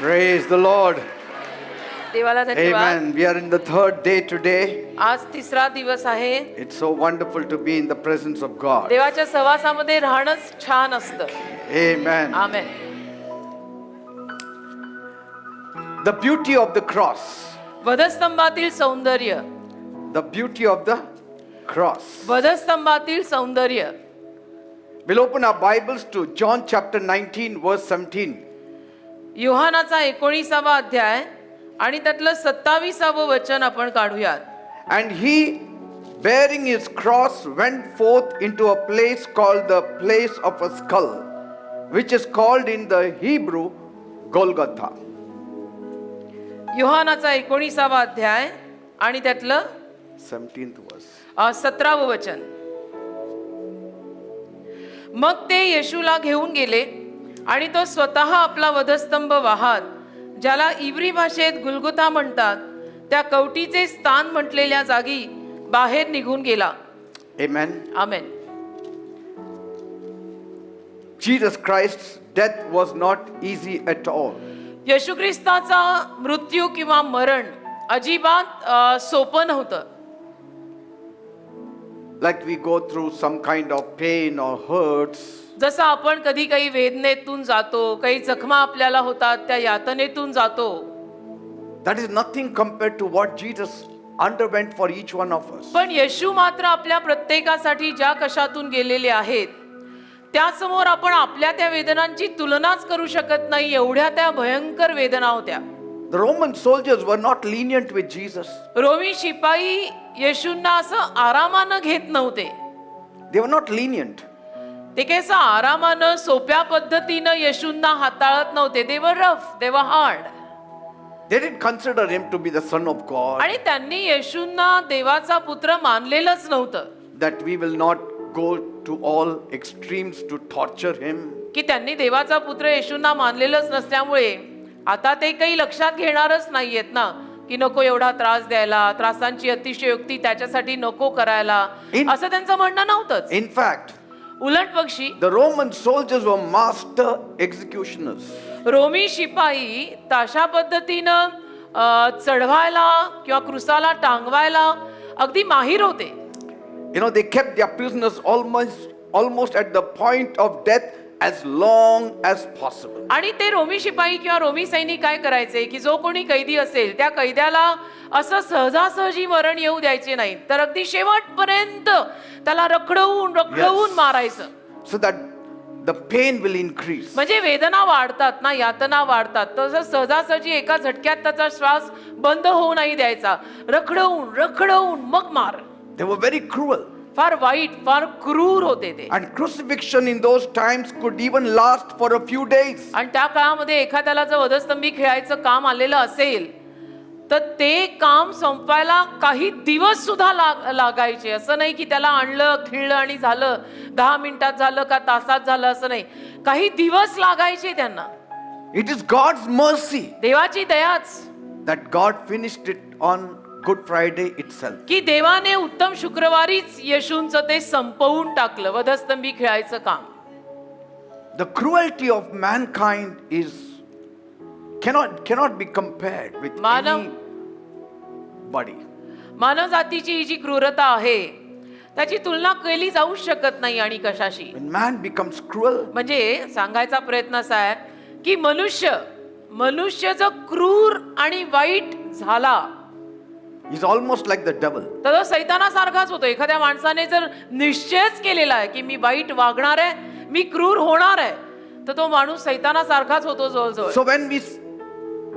Praise the Lord. देवाला धन्यवाद. Amen. We are in the third day today. आज तिसरा दिवस आहे. It's so wonderful to be in the presence of God. देवाच्या सहवासामध्ये राहणंच छान असतं. Amen. Amen. The beauty of the cross. वधस्तंभातील सौंदर्य. The beauty of the cross. वधस्तंभातील सौंदर्य. We'll open our Bibles to John chapter 19 verse 17. योहानाचा 19वा अध्याय आणि त्यातलं 27व वचन आपण काढूयात. And he, bearing his cross, went forth into a place called the place of a skull, which is called in the Hebrew Golgotha. योहानाचा 19वा अध्याय आणि त्यातलं 17th verse. 17व वचन. मग ते येशूला घेऊन गेले आणि तो स्वतः आपला वधस्तंभ वाहत, ज्याला इब्री भाषेत गुलगुथा म्हणतात, त्या कवटीचे स्थान म्हटलेल्या जागी बाहेर निघून गेला. Amen. Amen. Jesus Christ's death was not easy at all. येशू ख्रिस्ताचा मृत्यू किंवा मरण अजिबात सोपं नव्हतं. Like we go through some kind of pain or hurts. जसं आपण कधी काही वेदनेतून जातो, काही जखमा आपल्याला होतात, त्या यातनेतून जातो. That is nothing compared to what Jesus underwent for each one of us. पण येशू मात्र आपल्या प्रत्येकासाठी ज्या कशातून गेलेले आहेत, त्यासमोर आपण आपल्या त्या वेदनांची तुलनाच करू शकत नाही, एवढ्या त्या भयंकर वेदना होत्या. The Roman soldiers were not lenient with Jesus. रोमी शिपाई येशूंना असं आरामानं घेत नव्हते. They were not lenient. ते कसं आरामानं सोप्या पद्धतीनं येशूंना हाताळत नव्हते. They were rough, they were hard. They didn't consider him to be the son of God. आणि त्यांनी येशूंना देवाचा पुत्र मानलेलंच नव्हतं. That we will not go to all extremes to torture him. की त्यांनी देवाचा पुत्र येशूंना मानलेलंच नसल्यामुळे आता ते काही लक्षात घेणारच नाहीयेत ना, की नको एवढा त्रास द्यायला, त्रासांची अतिशयोक्ती त्याच्यासाठी नको करायला, असं त्यांचं म्हणणं नव्हतंच. In fact, उलट पक्षी the Roman soldiers were master executioners. रोमी शिपाई तशा पद्धतीनं चढवायला किंवा क्रुसाला टांगवायला अगदी माहीर होते. You know, they kept their prisoners almost at the point of death as long as possible. आणि ते रोमी शिपाई किंवा रोमी सैनिक काय करायचे की जो कोणी कैदी असेल त्या कैद्याला असं सहजासहजी मरण येऊ द्यायचे नाही, तर अगदी शेवटपर्यंत त्याला रखडवून मारायचं. So that the pain will increase. म्हणजे वेदना वाढतात ना, यातना वाढतात, तसं सहजासहजी एका झटक्यात त्याचा श्वास बंद होऊ नाही द्यायचा. रखडवून मग मार. They were very cruel. फार वाईट, फार क्रूर होते ते. And crucifixion in those times could even last for a few days. आणि त्या काळामध्ये एखाद्याला जर वधस्तंभी खेळायचं काम आलेलं असेल तर ते काम संपवायला काही दिवस सुद्धा लागायचे. असं नाही की त्याला आणलं, खिळलं आणि झालं, 10 मिनिटात झालं का तासात झालं, असं नाही. काही दिवस लागायचे त्यांना. It is God's mercy देवाची दयाच that God finished it on Good Friday itself. की देवाने उत्तम शुक्रवारीच येशूंचं ते संपवून टाकलं, वधस्तंभी खेळायचं काम. The cruelty of mankind cannot be compared with anybody. मानव जातीची ही जी क्रूरता आहे त्याची तुलना केली जाऊ शकत नाही आणि कशाशी. When man becomes cruel, म्हणजे सांगायचा प्रयत्न असा आहे की मनुष्य जो क्रूर आणि वाईट झाला he's almost like the devil. तर तो सैतानासारखाच होतो. एखाद्या माणसाने जर निश्चयच केलेला आहे की मी वाईट वागणार आहे, मी क्रूर होणार आहे, तर तो माणूस सैतानासारखाच होतो जवळजवळ. So when we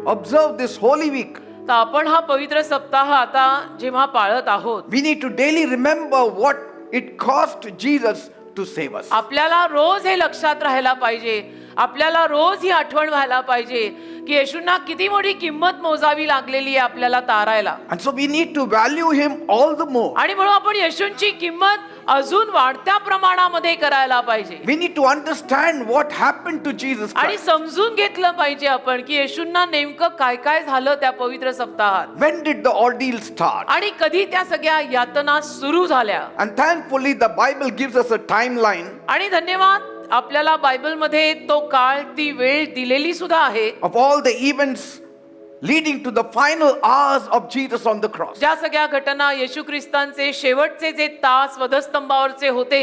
observe this holy week, तर आपण हा पवित्र सप्ताह आता जेव्हा पाळत आहोत, we need to daily remember what it cost Jesus to save us. आपल्याला रोज हे लक्षात राहायला पाहिजे, आपल्याला रोज ही आठवण व्हायला पाहिजे की येशूंना किती मोठी किंमत मोजावी लागलेली आहे आपल्याला तारायला. And so we need to value him all the more. आणि म्हणून आपण येशूंची किंमत अजून वाढत्या प्रमाणामध्ये करायला पाहिजे. We need to understand what happened to Jesus आणि Christ. समजून घेतलं पाहिजे आपण की येशूंना नेमकं काय काय झालं त्या पवित्र सप्ताहात, When did the ordeal start? आणि कधी त्या सगळ्या यातना सुरू झाल्या. And thankfully the Bible gives us a timeline. आणि धन्यवाद, आपल्याला बायबलमध्ये तो काळ, ती वेळ दिलेली सुद्धा आहे. of all the events leading to the final hours of Jesus on the cross. ज्या सगळ्या घटना येशू ख्रिस्तांचे शेवटचे जे तास वधस्तंभावरचे होते,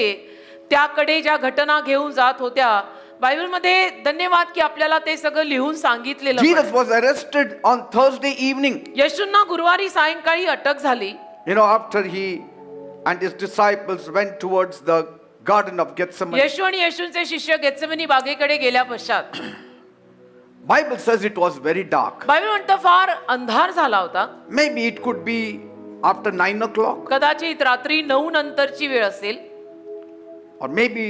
त्याकडे ज्या घटना घेऊन जात होत्या, बायबलमध्ये धन्यवाद की आपल्याला ते सगळं लिहून सांगितलेलं Jesus आहे. was arrested on Thursday evening. येशूंना गुरुवारी सायंकाळी अटक झाली. After he and his disciples went towards the Garden of Gethsemane. येशू आणि येशूंचे शिष्य गेत्सेमनी बागेकडे गेल्या पश्चात Bible says it was very dark. Bible म्हणतं फार अंधार झाला होता. Maybe it could be after 9 o'clock, कदाचित रात्री 9 नंतरची वेळ असेल, or maybe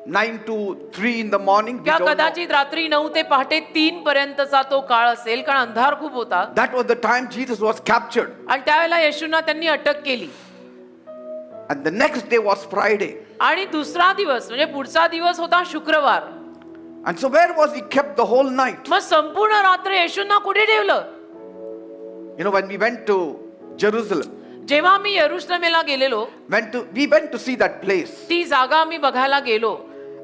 9 to 3 in the morning. We किंवा don't know. कदाचित रात्री 9 ते पहाटे 3 पर्यंतचा तो काळ असेल, कारण अंधार खूप होता. That was the time Jesus was captured. आणि त्यावेळेला येशूंना त्यांनी अटक केली. And the next day was Friday. आणि दुसरा दिवस म्हणजे पुढचा दिवस होता शुक्रवार. And so where was he kept the whole night? मग संपूर्ण रात्र येशूंना कुठे ठेवलं? When we went to Jerusalem, जेव्हा आम्ही यरुशलेमेला गेलेलो, we went to see that place. ती जागा आम्ही बघायला गेलो.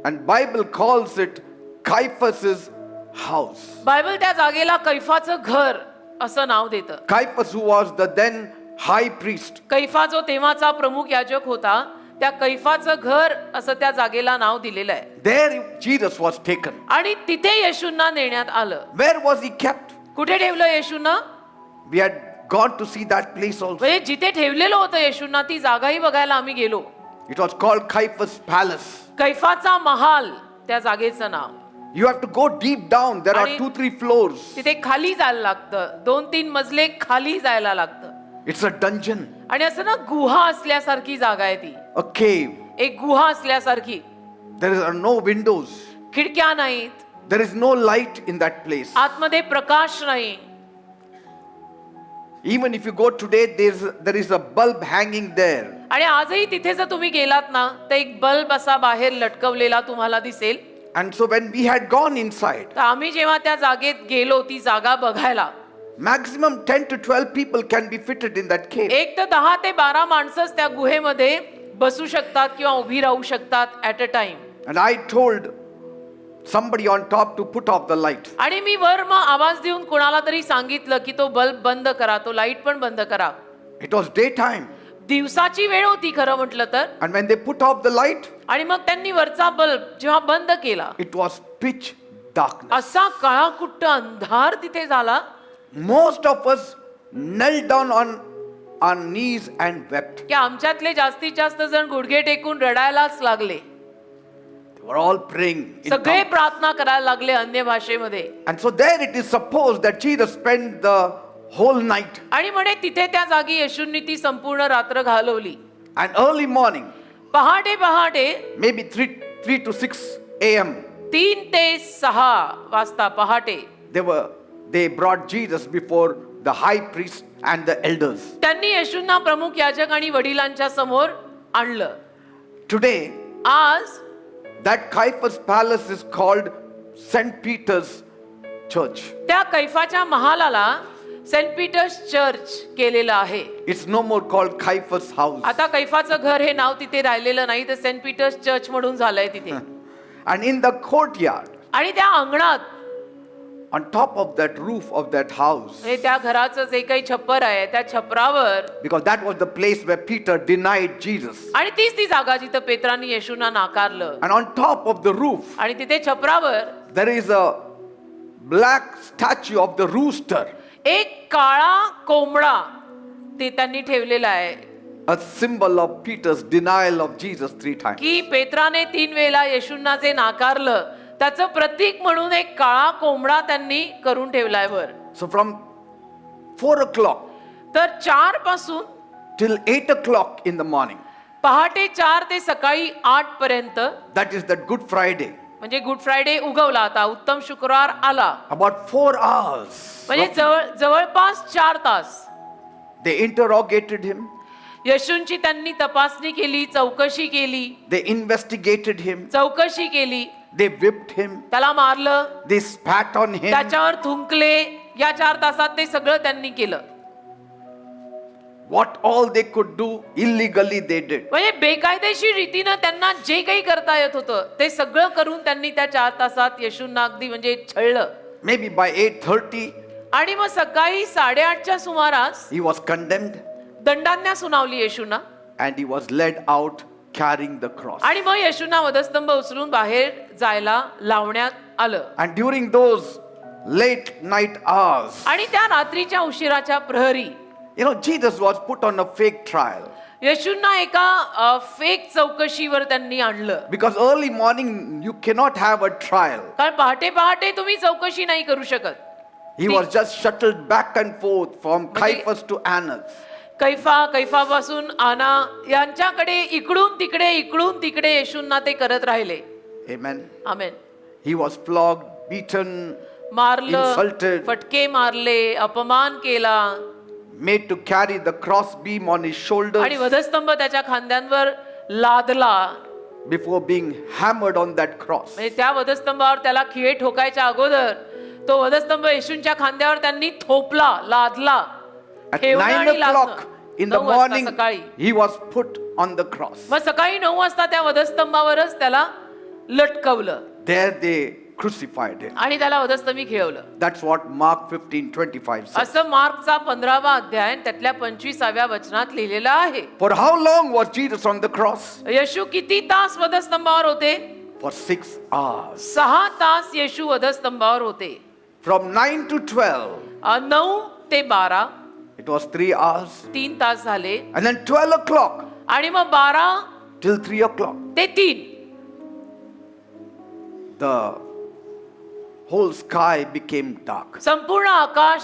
And Bible calls it Caiaphas's house. Bible त्या जागेला कैफाचं घर असं नाव देतं. Caiaphas, who was the then high priest. कैफा जो तेव्हाचा प्रमुख याजक होता, त्या कैफाचं घर असं त्या जागेला नाव दिलेलं आहे. There Jesus was taken. आणि तिथे येशूंना नेण्यात आलं. Where was he kept? कुठे ठेवलं येशूंना? We had gone to see that place also. म्हणजे जिथे ठेवलेलं होतं येशूंना, ती जागाही बघायला आम्ही गेलो. It was called Caiaphas Palace. कैफाचा महाल त्या जागेचं नाव. You have to go deep down. There are आणि 2-3 floors. तिथे खाली जायला लागतं, 2-3 मजले खाली जायला लागतं. It's a dungeon, आणि असं ना गुहा असल्यासारखी जागा आहे ती, a cave. एक गुहा असल्यासारखी. There are no windows. खिडक्या नाहीत, There is no light in that place. आतमध्ये प्रकाश नाही. Even if you go today, there is a bulb hanging there. आणि आजही तिथे जर तुम्ही गेलात ना, तर एक बल्ब असा बाहेर लटकवलेला तुम्हाला दिसेल. And so when we had gone inside, तर आम्ही जेव्हा त्या जागेत गेलो, ती जागा बघायला, maximum 10 to 12 people can be fitted in that cave. 1 ते 10 ते 12 माणसंच त्या गुहेमध्ये बसू शकतात किंवा उभी राहू शकतात at a time. And I told somebody on top to put off the light. आणि मी वर मग आवाज देऊन कोणाला तरी सांगितलं की तो बल्ब बंद करा, तो लाईट पण बंद करा. It was daytime. दिवसाची वेळ होती खरं म्हटलं तर. And when they put off the light, आणि मग त्यांनी वरचा बल्ब जेव्हा बंद केला, it was pitch darkness. असा काळाकुट्ट अंधार तिथे झाला. Most of us knelt down on our knees and wept. की आमच्यातले जास्तीत जास्त जण गुडघे टेकून रडायलाच लागले. They were all praying in सगळे tongues. प्रार्थना करायला लागले अन्य भाषेमध्ये. And so there it is supposed that Jesus spent the whole night. आणि म्हणे तिथे त्या जागी येशूंनी ती संपूर्ण रात्र घालवली. And early morning, पहाटे पहाटे maybe 3 to 6 a.m., 3 ते 6 वाजता पहाटे they brought Jesus before the high priest and the elders. त्यांनी येशूंना प्रमुख याजक आणि वडिलांच्या समोर आणलं. Today, आज that Caiaphas Palace is called St. Peter's Church. त्या कैफाच्या महालाला सेंट पीटर्स चर्च केलेलं आहे. It's no more called Caiaphas House. आता कैफाचं घर हे नाव तिथे राहिलेलं नाही, तर सेंट पीटर्स चर्च म्हणून झालंय तिथे. And in the courtyard, आणि त्या अंगणात, on top of that roof of that house, म्हणजे त्या घराचं जे काही छप्पर आहे, त्या छपरावर, because that was the place where Peter denied Jesus. आणि तीच ती जागा जिथं पेत्रांनी येशूंना नाकारलं. And on top of the roof, आणि तिथे छपरावर there is a black statue of the rooster, एक काळा कोंबडा ते त्यांनी ठेवलेला आहे, a symbol of Peter's denial of Jesus 3 times. की पेत्राने 3 वेळा येशूंना जे नाकारलं त्याचं प्रतीक म्हणून एक काळा कोंबडा त्यांनी करून ठेवलाय वर. So from 4 o'clock तर 4 पासून till 8 o'clock in the morning, पहाटे 4 ते सकाळी 8 पर्यंत, that is that Good Friday, म्हणजे गुड फ्रायडे उगवला, आता उत्तम शुक्रवार आला, about 4 hours, म्हणजे जवळपास 4 तास they interrogated him, येशूंची त्यांनी तपासणी केली, चौकशी केली, they investigated him, चौकशी केली, they whipped him, त्याला मारलं, they spat on him. त्याच्यावर थुंकले. या 4 तासात ते सगळं त्यांनी केलं. what all they could do illegally they did. म्हणजे बेकायदेशीर रीतीनं त्यांना जे काही करता येत होतं ते सगळं करून त्यांनी त्या 4 तासात येशूंना अगदी म्हणजे छळलं. Maybe by 8:30 आणि मग सकाळी 8:30च्या सुमारास he was condemned दंडाज्ञा सुनावली येशूंना and he was led out carrying the cross. आणि मग येशूंना वधस्तंभ उचलून बाहेर जायला लावण्यात आलं. And during those late night hours, आणि त्या रात्रीच्या उशिराच्या प्रहरी Jesus was put on a fake trial. येशूंना एका फेक चौकशीवर त्यांनी आणलं. Because early morning you cannot have a trial. कारण पहाटे पहाटे तुम्ही चौकशी नाही करू शकत. He was just shuttled back and forth from Caiaphas to Annas. कैफापासून आना यांच्याकडे इकडून तिकडे येशूंना ते करत राहिले. Amen. Amen. He was flogged, beaten, मारलं, insulted, फटके मारले, अपमान केला made to carry the cross beam on his shoulders आणि वधस्तंभ त्याच्या खांद्यांवर लादला. before being hammered on that cross. म्हणजे त्या वधस्तंभावर त्याला खिळे ठोकायच्या अगोदर तो वधस्तंभ येशूंच्या खांद्यावर त्यांनी थोपला, लादला. At ठेवणं 9 आणि लादणं. o'clock in the 9 वाजता morning, सकाळी. he was put on the cross. मग सकाळी 9 वाजता त्या वधस्तंभावरच त्याला लटकवलं There they crucified him. आणि त्याला वधस्तंभी खिळवलं. That's what Mark 15:25 says. असं मार्कचा 15वा अध्याय त्यातल्या 25व्या वचनात लिहिलेलं आहे. For how long was Jesus on the cross? येशू किती तास वधस्तंभावर होते? For 6 hours. 6 तास येशू वधस्तंभावर होते. From 9 to 12, 9 ते 12 it was 3 hours. 3 तास झाले. And then 12 o'clock आणि मग 12 till 3 o'clock. ते 3 The whole sky became dark. संपूर्ण आकाश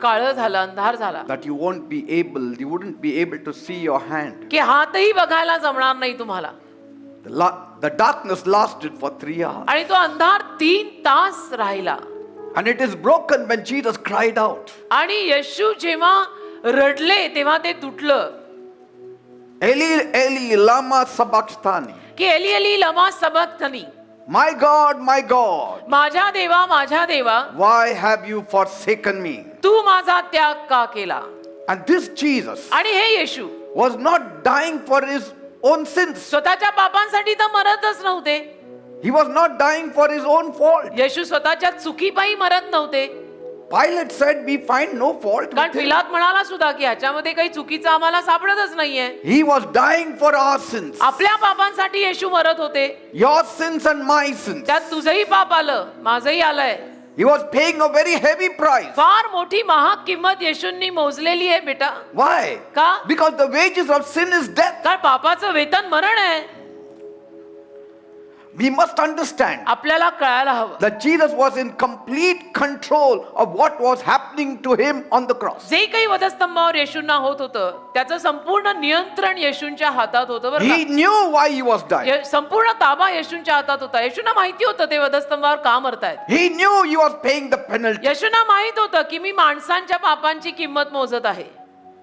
काळं झालं, अंधार झाला. That you wouldn't be able to see your hand. की हातही बघायला जमणार नाही तुम्हाला. The darkness lasted for 3 hours. आणि तो अंधार 3 तास राहिला. And it is broken when Jesus cried out. आणि येशू जेव्हा रडले तेव्हा ते तुटलं. Eli, Eli, lama sabachthani. की एली एली लमा सबक्तनी, My God, माझ्या देवा why have you forsaken me? तू माझा त्याग का केला? And this Jesus आणि हे येशू was not dying for his own sins. स्वतःच्या पापांसाठी तर मरतच नव्हते. He was not dying for his own fault. येशू स्वतःच्या चुकीपायी मरत नव्हते. Pilate said, we find no fault कारण with him. पिलात म्हणाला सुद्धा की ह्याच्यामध्ये काही चुकीचं आम्हाला सापडतच नाहीये. He was dying for our sins. आपल्या पापांसाठी येशू मरत होते. Your sins and my sins. त्यात तुझंही पाप आलं, माझंही आलंय. He was paying a very heavy price. फार मोठी महाग किंमत येशूंनी मोजलेली आहे बेटा. Why? का? Because the wages of sin is death. कारण पापाचं वेतन मरण आहे. We must understand आपल्याला कळायला हवं that Jesus was in complete control of what was happening to him on the cross. जे काही वधस्तंभावर येशूंना होत होतं त्याचं संपूर्ण नियंत्रण येशूंच्या हातात होतं बरं He knew why he was dying. का. संपूर्ण ताबा येशूंच्या हातात होता. येशूंना माहिती होतं ते वधस्तंभावर का मरतायत. He knew he was paying the penalty. येशूंना माहित होतं की मी माणसांच्या पापांची किंमत मोजत आहे.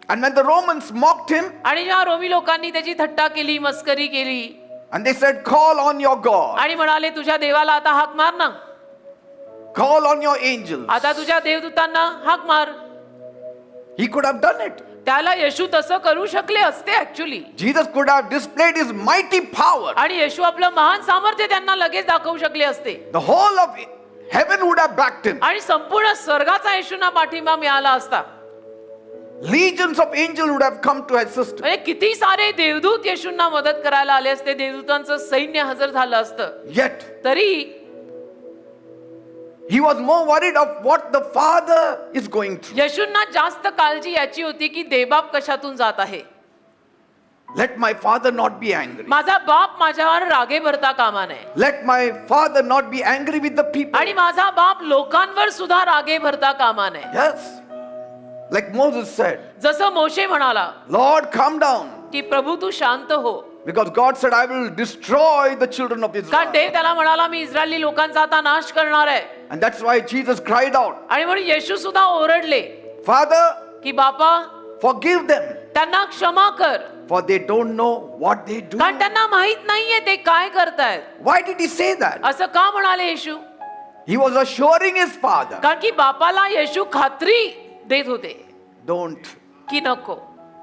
And when the Romans mocked him आणि जेव्हा रोमी लोकांनी त्याची थट्टा केली, मस्करी केली and they said, call on your God, आणि म्हणाले तुझ्या देवाला आता हाक मार ना, call on your angels, आता तुझ्या देवदूतांना हाक मार, he could have done it. त्याला येशू तसं करू शकले असते actually. Jesus could have displayed his mighty power. आणि येशू आपलं महान सामर्थ्य त्यांना लगेच दाखवू शकले असते. The whole of heaven would have backed him. आणि संपूर्ण स्वर्गाचा येशूंना पाठिंबा मिळाला असता. Legions of angels would have come to assist him. म्हणजे किती सारे देवदूत येशूंना मदत करायला आले असते, देवदूतांचं सैन्य हजर झालं असतं. Yet तरी he was more worried of what the Father is going through. येशूंना जास्त काळजी याची होती की देवबाप कशातून जात आहे. Let my Father not be angry. माझा बाप माझ्यावर रागे भरता कामा नये. Let my Father not be angry with the people. आणि माझा बाप लोकांवर सुद्धा रागे भरता कामा नये. Yes. Like Moses said, जसं मोशे म्हणाला Lord, come down. की प्रभू तू शांत हो. Because God said, I will destroy the children of कारण Israel. देव त्याला म्हणाला मी इस्रायली लोकांचा आता नाश करणार आहे. And that's why Jesus cried out, आणि म्हणून येशू सुद्धा ओरडले Father, की बापा forgive them, त्यांना क्षमा कर, for they don't know what they do. कारण त्यांना माहित नाहीये ते काय करतायत. Why did he say that? असं का म्हणाले येशू? He was assuring his Father, कारण की बापाला येशू खात्री देत होते don't, की नको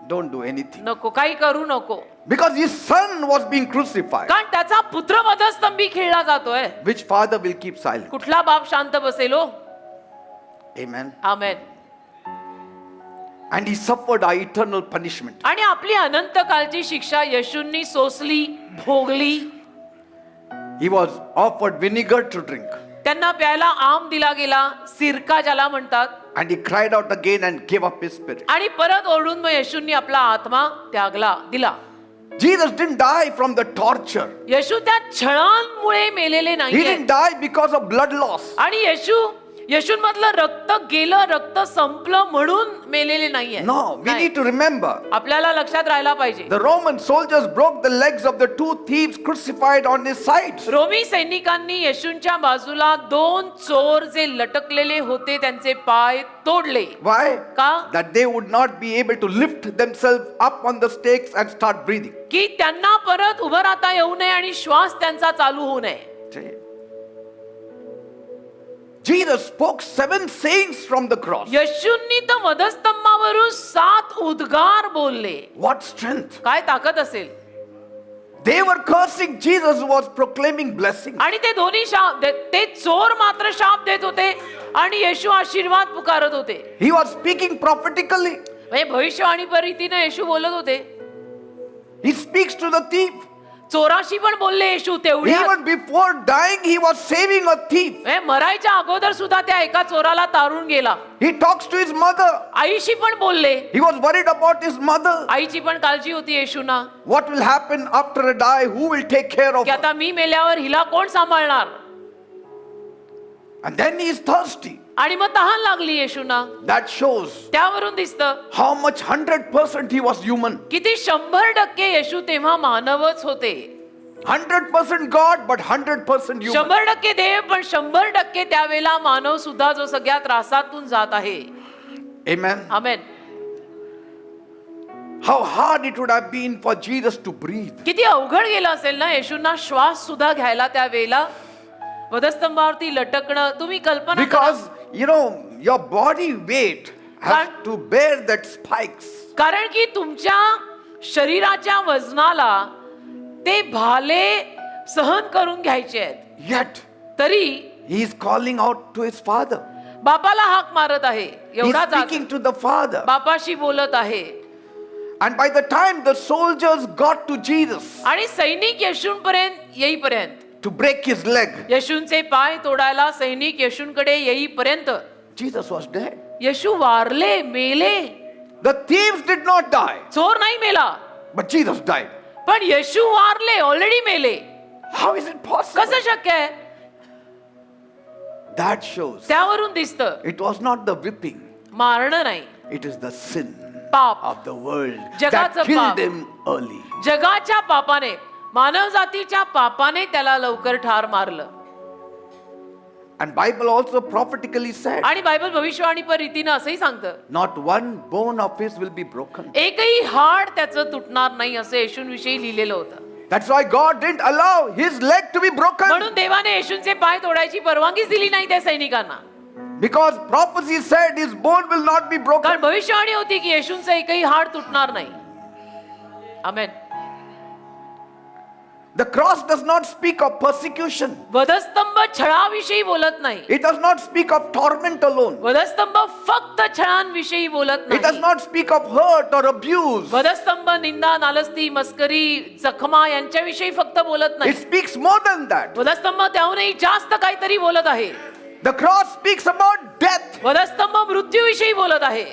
don't do anything. नको, काही करू नको. Because his son was being crucified. कारण त्याचा पुत्र वधस्तंभी खेळला जातोय. Which father will keep silent? कुठला बाप शांत बसेल हो? Amen. Amen. And he suffered our eternal punishment. आणि आपली अनंत कालची शिक्षा येशूंनी सोसली, भोगली. He was offered vinegar to drink. त्यांना प्यायला आम दिला गेला, सिरका ज्याला म्हणतात. And he cried out again and gave up his spirit. आणि परत ओरडून मग येशूंनी आपला आत्मा त्यागला दिला. Jesus didn't die from the torture. येशू त्या छळांमुळे मेलेले He नाहीये. didn't die because of blood loss. आणि येशूंमधलं रक्त गेलं, रक्त संपलं म्हणून मेलेले नाहीये. No, we नाही. need to remember. आपल्याला लक्षात राहायला पाहिजे. The Roman soldiers broke the legs of the two thieves crucified on his sides. रोमी सैनिकांनी येशूंच्या बाजूला 2 चोर जे लटकलेले होते त्यांचे पाय तोडले. Why? का? That they would not be able to lift themselves up on the stakes and start breathing. की त्यांना परत उभं राहता येऊ नये आणि श्वास त्यांचा चालू होऊ नये. Jesus spoke 7 sayings from the cross. येशूंनी तर वधस्तंभावरून 7 उद्गार बोलले. What strength! काय ताकद असेल. They were cursing, Jesus was proclaiming blessing. आणि ते दोन्ही ते चोर मात्र शाप देत होते आणि येशू आशीर्वाद पुकारत होते. He was speaking prophetically. म्हणजे भविष्यवाणी रीतीने येशू बोलत होते. He speaks to the thief. चोराशी पण बोलले येशू तेवढ्या. Even before dying, he was saving a thief. मरायच्या अगोदर सुद्धा त्या एका चोराला तारून गेला. He talks to his mother. आईशी पण बोलले. He was worried about his mother. आईची पण काळजी होती येशूना. What will happen after I die? Who will take care of की her? आता मी मेल्यावर हिला कोण सांभाळणार. And then he is thirsty. आणि मग तहान लागली येशूना. That shows त्यावरून दिसतं how much 100% he was human. किती 100% येशू तेव्हा मानवच होते. 100% God, but 100% human. 100% देव पण 100% त्यावेळेला मानव सुद्धा जो सगळ्या त्रासातून जात आहे. Amen. Amen. How hard it would have been for Jesus to breathe. किती अवघड गेलं असेल ना येशूंना श्वास सुद्धा घ्यायला त्यावेळेला. वधस्तंभावरती लटकणं तुम्ही कल्पना करा. Because, your body weight has to bear that spikes. कारण की तुमच्या शरीराच्या वजनाला ते भाले सहन करून घ्यायचे आहेत. Yet, तरी he is calling out to his father. बापाला हाक मारत आहे. He is एवढाच speaking to the father. बापाशी बोलत आहे. And by the time the soldiers got to Jesus आणि सैनिक येशूंपर्यंत येईपर्यंत, to break his leg, येशूंचे पाय तोडायला सैनिक येशूंकडे येईपर्यंत Jesus was dead. येशू वारले, मेले. The thieves did not die, चोर नाही मेला, but Jesus died. पण येशू वारले, ऑलरेडी मेले. How is it possible? कसं शक्य आहे. That shows त्यावरून दिसतं it was not the whipping, मारणं नाही, it is the sin पाप. of the world that जगाचं killed पाप. him early. जगाच्या पापाने, मानव जातीच्या पापाने त्याला लवकर ठार मारलं. And Bible also prophetically said, आणि बायबल भविष्यवाणी पर रीतीनं असंही सांगतं, not one bone of his will be broken. एकही हाड त्याचं तुटणार नाही असं येशूंविषयी लिहिलेलं होतं. That's why God didn't allow his leg to be broken. म्हणून देवाने येशूंचे पाय तोडायची परवानगीच दिली नाही त्या सैनिकांना. Because prophecy said his bone will not be broken. कारण भविष्यवाणी होती की येशूंचं एकही हाड तुटणार नाही. आमेन. The cross does not speak of persecution. वधस्तंभ छळाविषयी बोलत नाही. It does not speak of torment alone. वधस्तंभ फक्त छळांविषयी बोलत It does नाही. not speak of hurt or abuse. वधस्तंभ निंदा, नालस्ती, मस्करी, जखमा यांच्याविषयी फक्त बोलत It नाही. speaks more than that. वधस्तंभ त्याहूनही जास्त काहीतरी बोलत आहे. The cross speaks about death. वधस्तंभ मृत्यूविषयी बोलत आहे.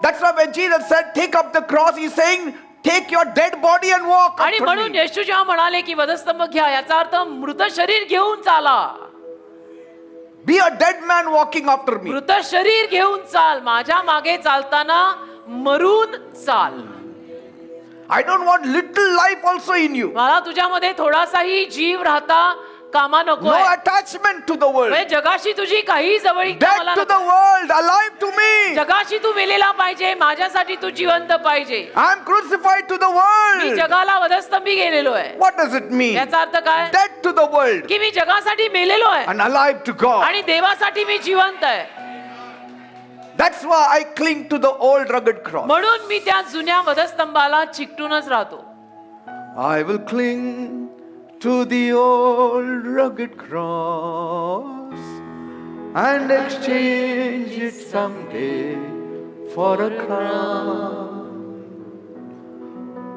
That's why when Jesus said, take up the cross, he's saying, take your dead body and walk आणि after म्हणून me. येशू जेव्हा म्हणाले की वधस्तंभ घ्या, याचा अर्थ मृत शरीर घेऊन चाला. Be a dead man walking after me. मृत शरीर घेऊन चाल, माझ्या मागे चालताना मरून चाल. I don't want little life also in you. मला तुझ्यामध्ये थोडासाही जीव राहता कामा No नकोय. attachment to the world. म्हणजे जगाशी तुझी काही जवळीकता Dead मला to the नको. world, alive to me. जगाशी तू मेलेला पाहिजे, माझ्यासाठी तू जिवंत पाहिजे. I'm crucified to the me world. जगाला वधस्तंभी गेलेलो आहे. What does it mean? याचा अर्थ काय. Dead to the world की मी जगासाठी मेलेलो आहे and alive to God. आणि देवासाठी मी जिवंत आहे. That's why I cling to the old rugged cross. म्हणून मी त्या जुन्या वधस्तंभाला चिकटूनच राहतो. I will cling to the old rugged cross and exchange it someday for a crown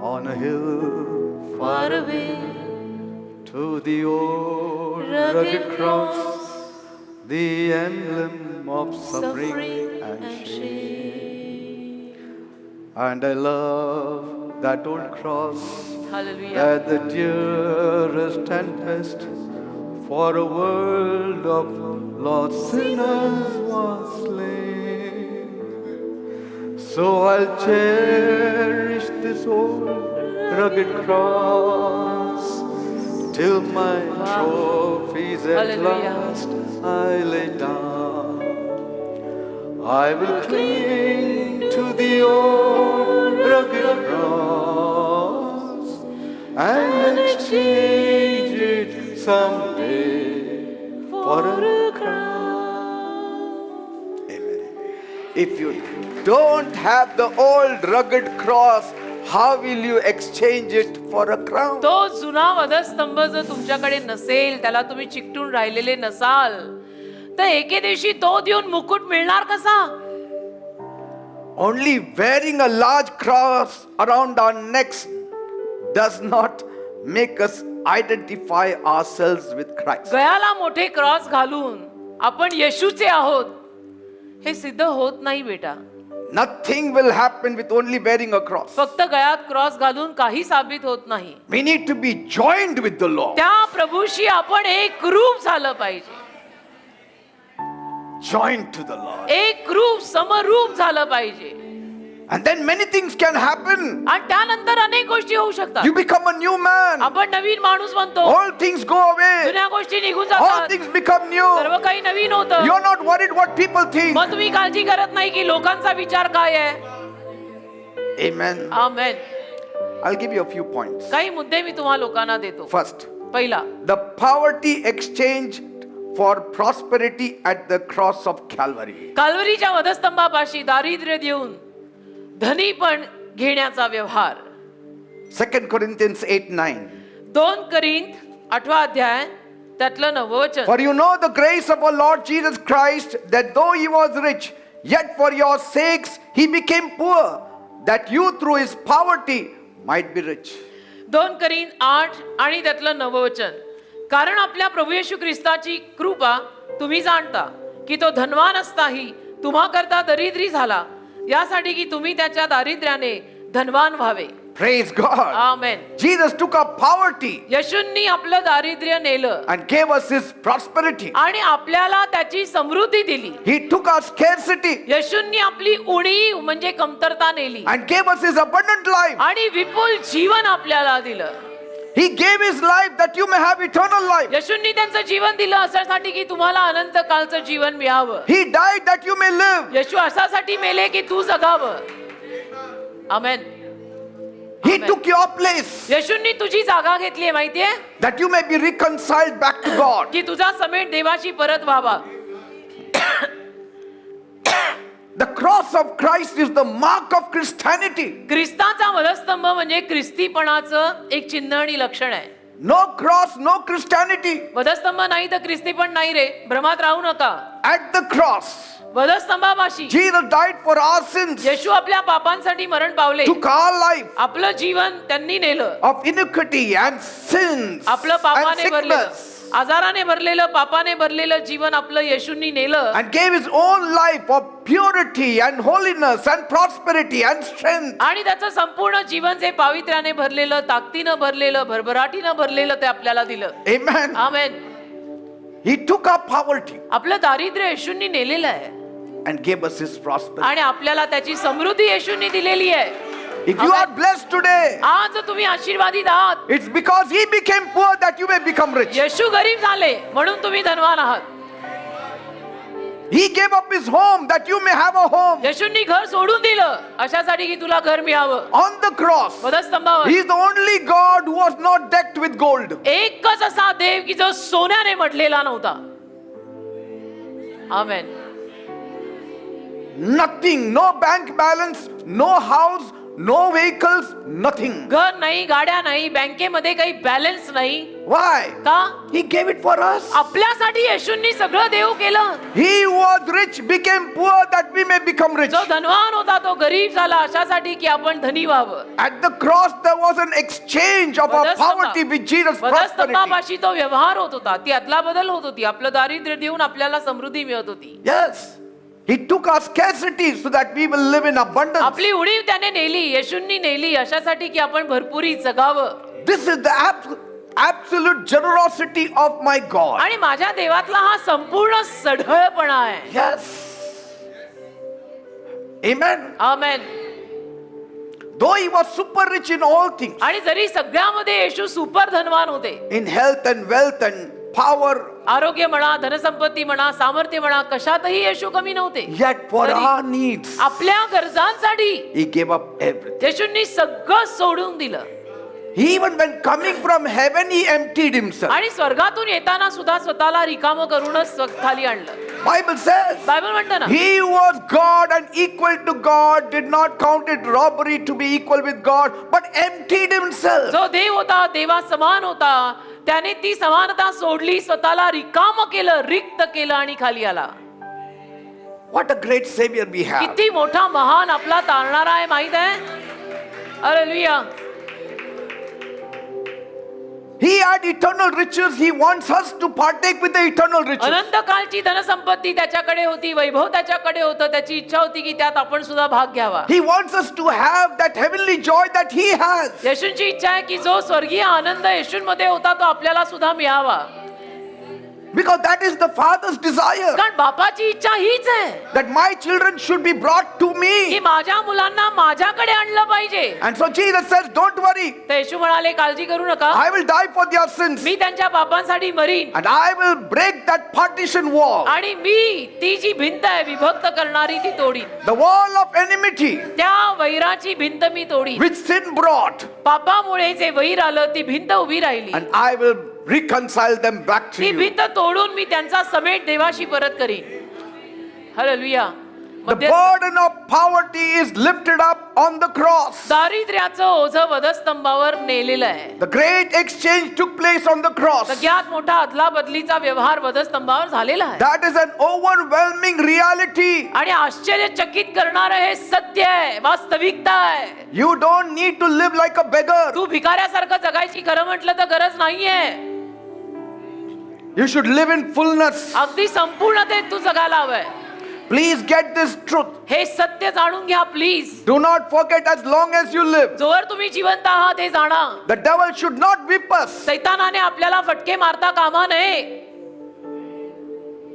on a hill Far away, to the old rugged cross, the emblem of suffering and shame. And I love that old cross, Hallelujah. that the dearest and best for a world of lost sinners was slain. So I'll cherish this old rugged cross till my trophies at Hallelujah. last I lay down. I will cling to the old rugged cross and exchange it someday for a crown. Amen. If you don't have the old rugged cross, how will you exchange it for a crown? तो जुना वधस्तंभ जर तुमच्याकडे नसेल, त्याला तुम्ही चिकटून राहिलेले नसाल, तर एके दिवशी तो देऊन मुकुट मिळणार कसा? Only wearing a large cross around our necks does not make us identify ourselves with Christ. गळ्याला मोठे क्रॉस घालून आपण येशूचे आहोत हे सिद्ध होत नाही बेटा. Nothing will happen with only wearing a cross. फक्त गळ्यात क्रॉस घालून काही साबित होत नाही. We need to be joined with the Lord. त्या प्रभूशी आपण एक रूप झालं पाहिजे. Joined to the Lord. एक रूप समरूप झालं पाहिजे. And then many things can happen. आणि त्यानंतर अनेक गोष्टी होऊ शकतात. You become a new man. आपण नवीन माणूस बनतो. All things go away. जुन्या गोष्टी निघून All जातात. things become new. सर्व काही नवीन होतं. You're not worried what people think. मग तुम्ही काळजी करत नाही की लोकांचा विचार काय आहे. Amen. Amen. I'll give you a few points. काही मुद्दे मी तुम्हा लोकांना देतो. First, पहिला, the poverty exchanged for prosperity at the cross of Calvary. काल्वरीच्या वधस्तंभापाशी दारिद्र्य देऊन धनी पण घेण्याचा व्यवहार. 2 Corinthians 8:9. 2 करिंथ 8 अध्याय त्यातलं 9 वचन. For you know the grace of our Lord Jesus Christ, that though he was rich, yet for your sakes he became poor, that you through his poverty might be rich. 2 Corinth 8 आणि त्यातलं 9 वचन. कारण आपल्या प्रभू येशू ख्रिस्ताची कृपा तुम्ही जाणता की तो धनवान असताही तुम्हा करता दरिद्री झाला, यासाठी की तुम्ही त्याच्या दारिद्र्याने धनवान व्हावे. Praise God. Amen. Jesus took our poverty येशूंनी आपलं दारिद्र्य नेलं and gave us his prosperity. आणि आपल्याला त्याची समृद्धी दिली. He took our scarcity येशूंनी आपली उणीव म्हणजे कमतरता नेली and gave us his abundant life. आणि विपुल जीवन आपल्याला दिलं. He gave his life that you may have eternal life. येशूंनी त्यांचं जीवन दिलं अशासाठी की तुम्हाला अनंत कालचं जीवन मिळावं. He died that you may live. येशू अशासाठी मेले की तू जगावं. आमेन. He Amen. took your place येशूंनी तुझी जागा घेतलीये माहितीये, that you may be reconciled back to God. की तुझा समेट देवाशी परत व्हावा. The cross of Christ is the mark of Christianity. ख्रिस्ताचा वधस्तंभ म्हणजे ख्रिस्तीपणाचं एक चिन्ह आणि लक्षण आहे. No cross, no Christianity. वधस्तंभ नाही तर ख्रिस्तीपण नाही रे, भ्रमात राहू नका. At the cross, वधस्तंभापाशी Jesus died for our sins, येशू आपल्या पापांसाठी मरण पावले. took our life आपलं जीवन त्यांनी नेलं. of iniquity and sins आपलं and पापाने भरलेलं, sickness, आजाराने भरलेलं, पापाने भरलेलं जीवन आपलं येशूंनी नेलं and gave his own life of purity and holiness and prosperity and strength. आणि त्याचं संपूर्ण जीवन जे पावित्र्याने भरलेलं, ताकदीनं भरलेलं, भरभराटीनं भरलेलं ते आपल्याला दिलं. Amen. Amen. He took our poverty आपलं दारिद्र्य येशूंनी नेलेलं आहे and gave us his prosperity. आणि आपल्याला त्याची समृद्धी येशूंनी दिलेली आहे. If you are blessed today, आज तुम्ही आशीर्वादित आहात. it's because he became poor that you may become rich. येशू गरीब झाले म्हणून तुम्ही धनवान आहात. He gave up his home that you may have a home. येशूंनी घर सोडून दिलं अशासाठी की तुला घर मिळावं. On the cross, वधस्तंभावर he is the only God who was not decked with gold. एकच असा देव की जो सोन्याने मढलेला नव्हता. आमेन. nothing, no bank balance, no house, no vehicles, nothing. घर नाही, गाड्या नाही, बँकेमध्ये काही बॅलन्स नाही. Why? का? He gave it for us. आपल्यासाठी येशूंनी सगळं देव केलं. He who was rich became poor that we may become rich. जो धनवान होता तो गरीब झाला अशासाठी की आपण धनी व्हावं. At the cross there was an exchange of our poverty with Jesus' prosperity. वधस्तंभापाशी तो व्यवहार होत होता, ती अदला बदल होत होती. आपलं दारिद्र्य देऊन आपल्याला समृद्धी मिळत होती. Yes. He took our scarcity so that we will live in abundance. आपली उणीव त्याने नेली, येशूंनी नेली अशासाठी की आपण भरपुरी जगावं. This is the absolute generosity of my God. आणि माझ्या देवातला हा संपूर्ण सढळपणा आहे. Yes. Amen. Amen. Though he was super rich in all things, आणि जरी सगळ्यामध्ये येशू सुपर धनवान होते, in health and wealth and power, आरोग्य म्हणा, धनसंपत्ती म्हणा, सामर्थ्य म्हणा, कशातही येशू कमी नव्हते. yet for तरी our needs, आपल्या गरजांसाठी he gave up everything. येशूंनी सगळं सोडून दिलं. He even when coming from heaven, he emptied himself. आणि स्वर्गातून येताना सुद्धा स्वतःला रिकामं करूनच खाली आणलं. Bible says, बायबल म्हणतं ना, he who was God and equal to God did not count it robbery to be equal with God, but emptied himself. जो देव होता, देवा समान होता, त्याने ती समानता सोडली, स्वतःला रिकामं केलं, रिक्त केलं आणि खाली आला. What a great savior we have. किती मोठा महान आपला तारणारा आहे माहित आहे. Hallelujah. He had eternal riches. He wants us to partake with the eternal riches. अनंत कालची धनसंपत्ती त्याच्याकडे होती, वैभव त्याच्याकडे होतं. त्याची इच्छा होती की त्यात आपण सुद्धा भाग घ्यावा. He wants us to have that heavenly joy that he has. येशूंची इच्छा आहे की जो स्वर्गीय आनंद येशूंमध्ये होता तो आपल्याला सुद्धा मिळावा. Because that is the Father's desire. कारण बापाची इच्छा हीच आहे That my children should be brought to की me. माझ्या मुलांना माझ्याकडे आणलं पाहिजे. And so Jesus says, don't worry. तर येशू म्हणाले, काळजी करू नका, I will die for their sins. मी त्यांच्या पापांसाठी marine And I will break that partition wall. आणि मी ती जी भिंत आहे विभक्त करणारी ती तोडीन. The wall of enmity त्या वैराची भिंत मी तोडीन. which sin brought. पापामुळे जे वैर आलं ती भिंत उभी राहिली. And I will reconcile them back to ती you. भिंत तोडून मी त्यांचा समेट देवाशी परत करीन. Hallelujah. The burden of poverty is lifted up on the cross. दारिद्र्याचं ओझं वधस्तंभावर नेलेलं आहे. The great exchange took place on the cross. सगळ्यात मोठा अदला बदलीचा व्यवहार वधस्तंभावर झालेला आहे. That is an overwhelming reality. आणि आश्चर्यचकित करणारं हे सत्य आहे, वास्तविकता आहे. You don't need to live like a beggar. तू भिकाऱ्यासारखं जगायची खरं म्हटलं तर गरज नाहीये. You should live in fullness. अगदी संपूर्णतेत तू जगायला हवंय. Please get this truth. हे सत्य जाणून घ्या please. Do not forget as long as you live. जोवर तुम्ही जिवंत आहात हे जाणा. The devil should not whip us. सैतानाने आपल्याला फटके मारता कामा नये.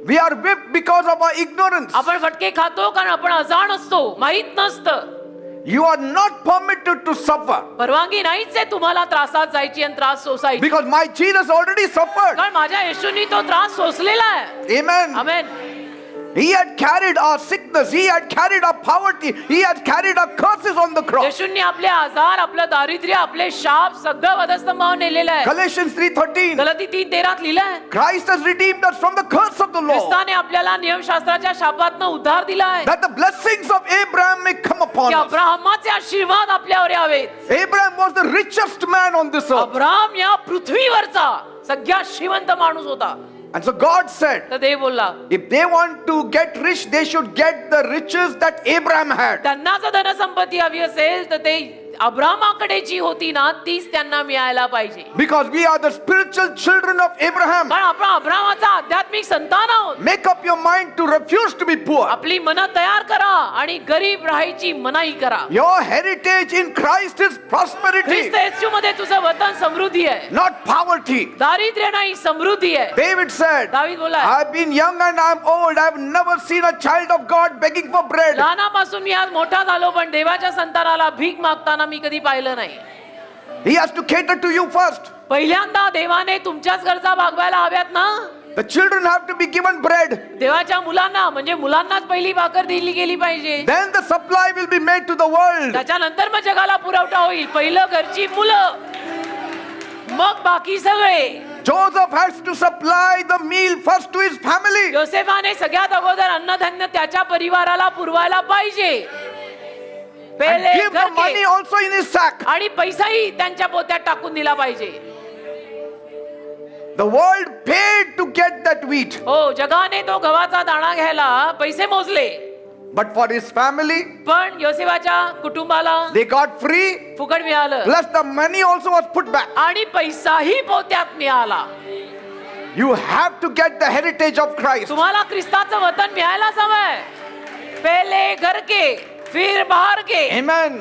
We are whipped because of our ignorance. आपण फटके खातो कारण आपण अजाण असतो, माहित नसतं. You are not permitted to suffer. परवानगी नाहीच आहे तुम्हाला त्रासात जायची आणि त्रास सोसायची. Because my Jesus already suffered. कारण माझ्या येशूंनी तो त्रास सोसलेला आहे. Amen. Amen. He had carried our sickness. He had carried our poverty. He had carried our curses on the cross. येशूंनी आपले आजार, आपलं दारिद्र्य, आपले शाप सगळं वधस्तंभावर नेलेलं आहे. Galatians 3:13. गलाती 3:13 लिहिलंय. Christ has redeemed us from the curse of the law. ख्रिस्ताने आपल्याला नियमशास्त्राच्या शापातनं उद्धार दिला आहे. That the blessings of Abraham may come upon की us. अब्राहमाचे आशीर्वाद आपल्यावर यावेत. Abraham was the richest man on this earth. Abraham या पृथ्वीवरचा सगळ्यात श्रीमंत माणूस होता. And so God said, तर देव बोलला, if they want to get rich, they should get the riches that Abraham had. त्यांना जर धनसंपत्ती हवी असेल तर ते अब्राहमाकडे जी होती ना तीच त्यांना मिळायला पाहिजे. Because we are the spiritual children of Abraham. कारण आपण अब्राहमाचा आध्यात्मिक संतान आहोत. Make up your mind to refuse to be poor. आपली मनं तयार करा आणि गरीब राहायची मनाई करा. Your heritage in Christ is prosperity, ख्रिस्त येशूमध्ये तुझं वतन समृद्धी आहे, not poverty. दारिद्र्य नाही, समृद्धी आहे. David said, दावीद बोला, I've been young and I'm old. I've never seen a child of God begging for bread. लहानापासून मी आज मोठा झालो पण देवाच्या संतानाला भीक मागताना मी कधी पाहिलं नाही. He has to cater to you first. पहिल्यांदा देवाने तुमच्याच गरजा भागवायला हव्यात ना. The children have to be given bread. देवाच्या मुलांना म्हणजे मुलांनाच पहिली भाकर दिली गेली पाहिजे. Then the supply will be made to the world. त्याच्यानंतर मग जगाला पुरवठा होईल. पहिलं घरची मुलं, मग बाकी सगळे. Joseph has to supply the meal first to his family. योसेफाने सगळ्यात अगोदर अन्नधान्य त्याच्या परिवाराला पुरवायला पाहिजे. And पहिले give the घर money K. also in his sack. आणि पैसाही त्यांच्या पोत्यात टाकून दिला पाहिजे. The world paid to get that wheat. हो, जगाने तो गव्हाचा दाणा घ्यायला पैसे मोजले, But for his family, पण योसेफाच्या कुटुंबाला they got free. फुकट मिळालं Plus the money also was put back. आणि पैसाही पोत्यात मिळाला. You have to get the heritage of Christ. तुम्हाला ख्रिस्ताचं वतन मिळायलाच हवंय. पहिले घर के फिर बाहर के. Amen.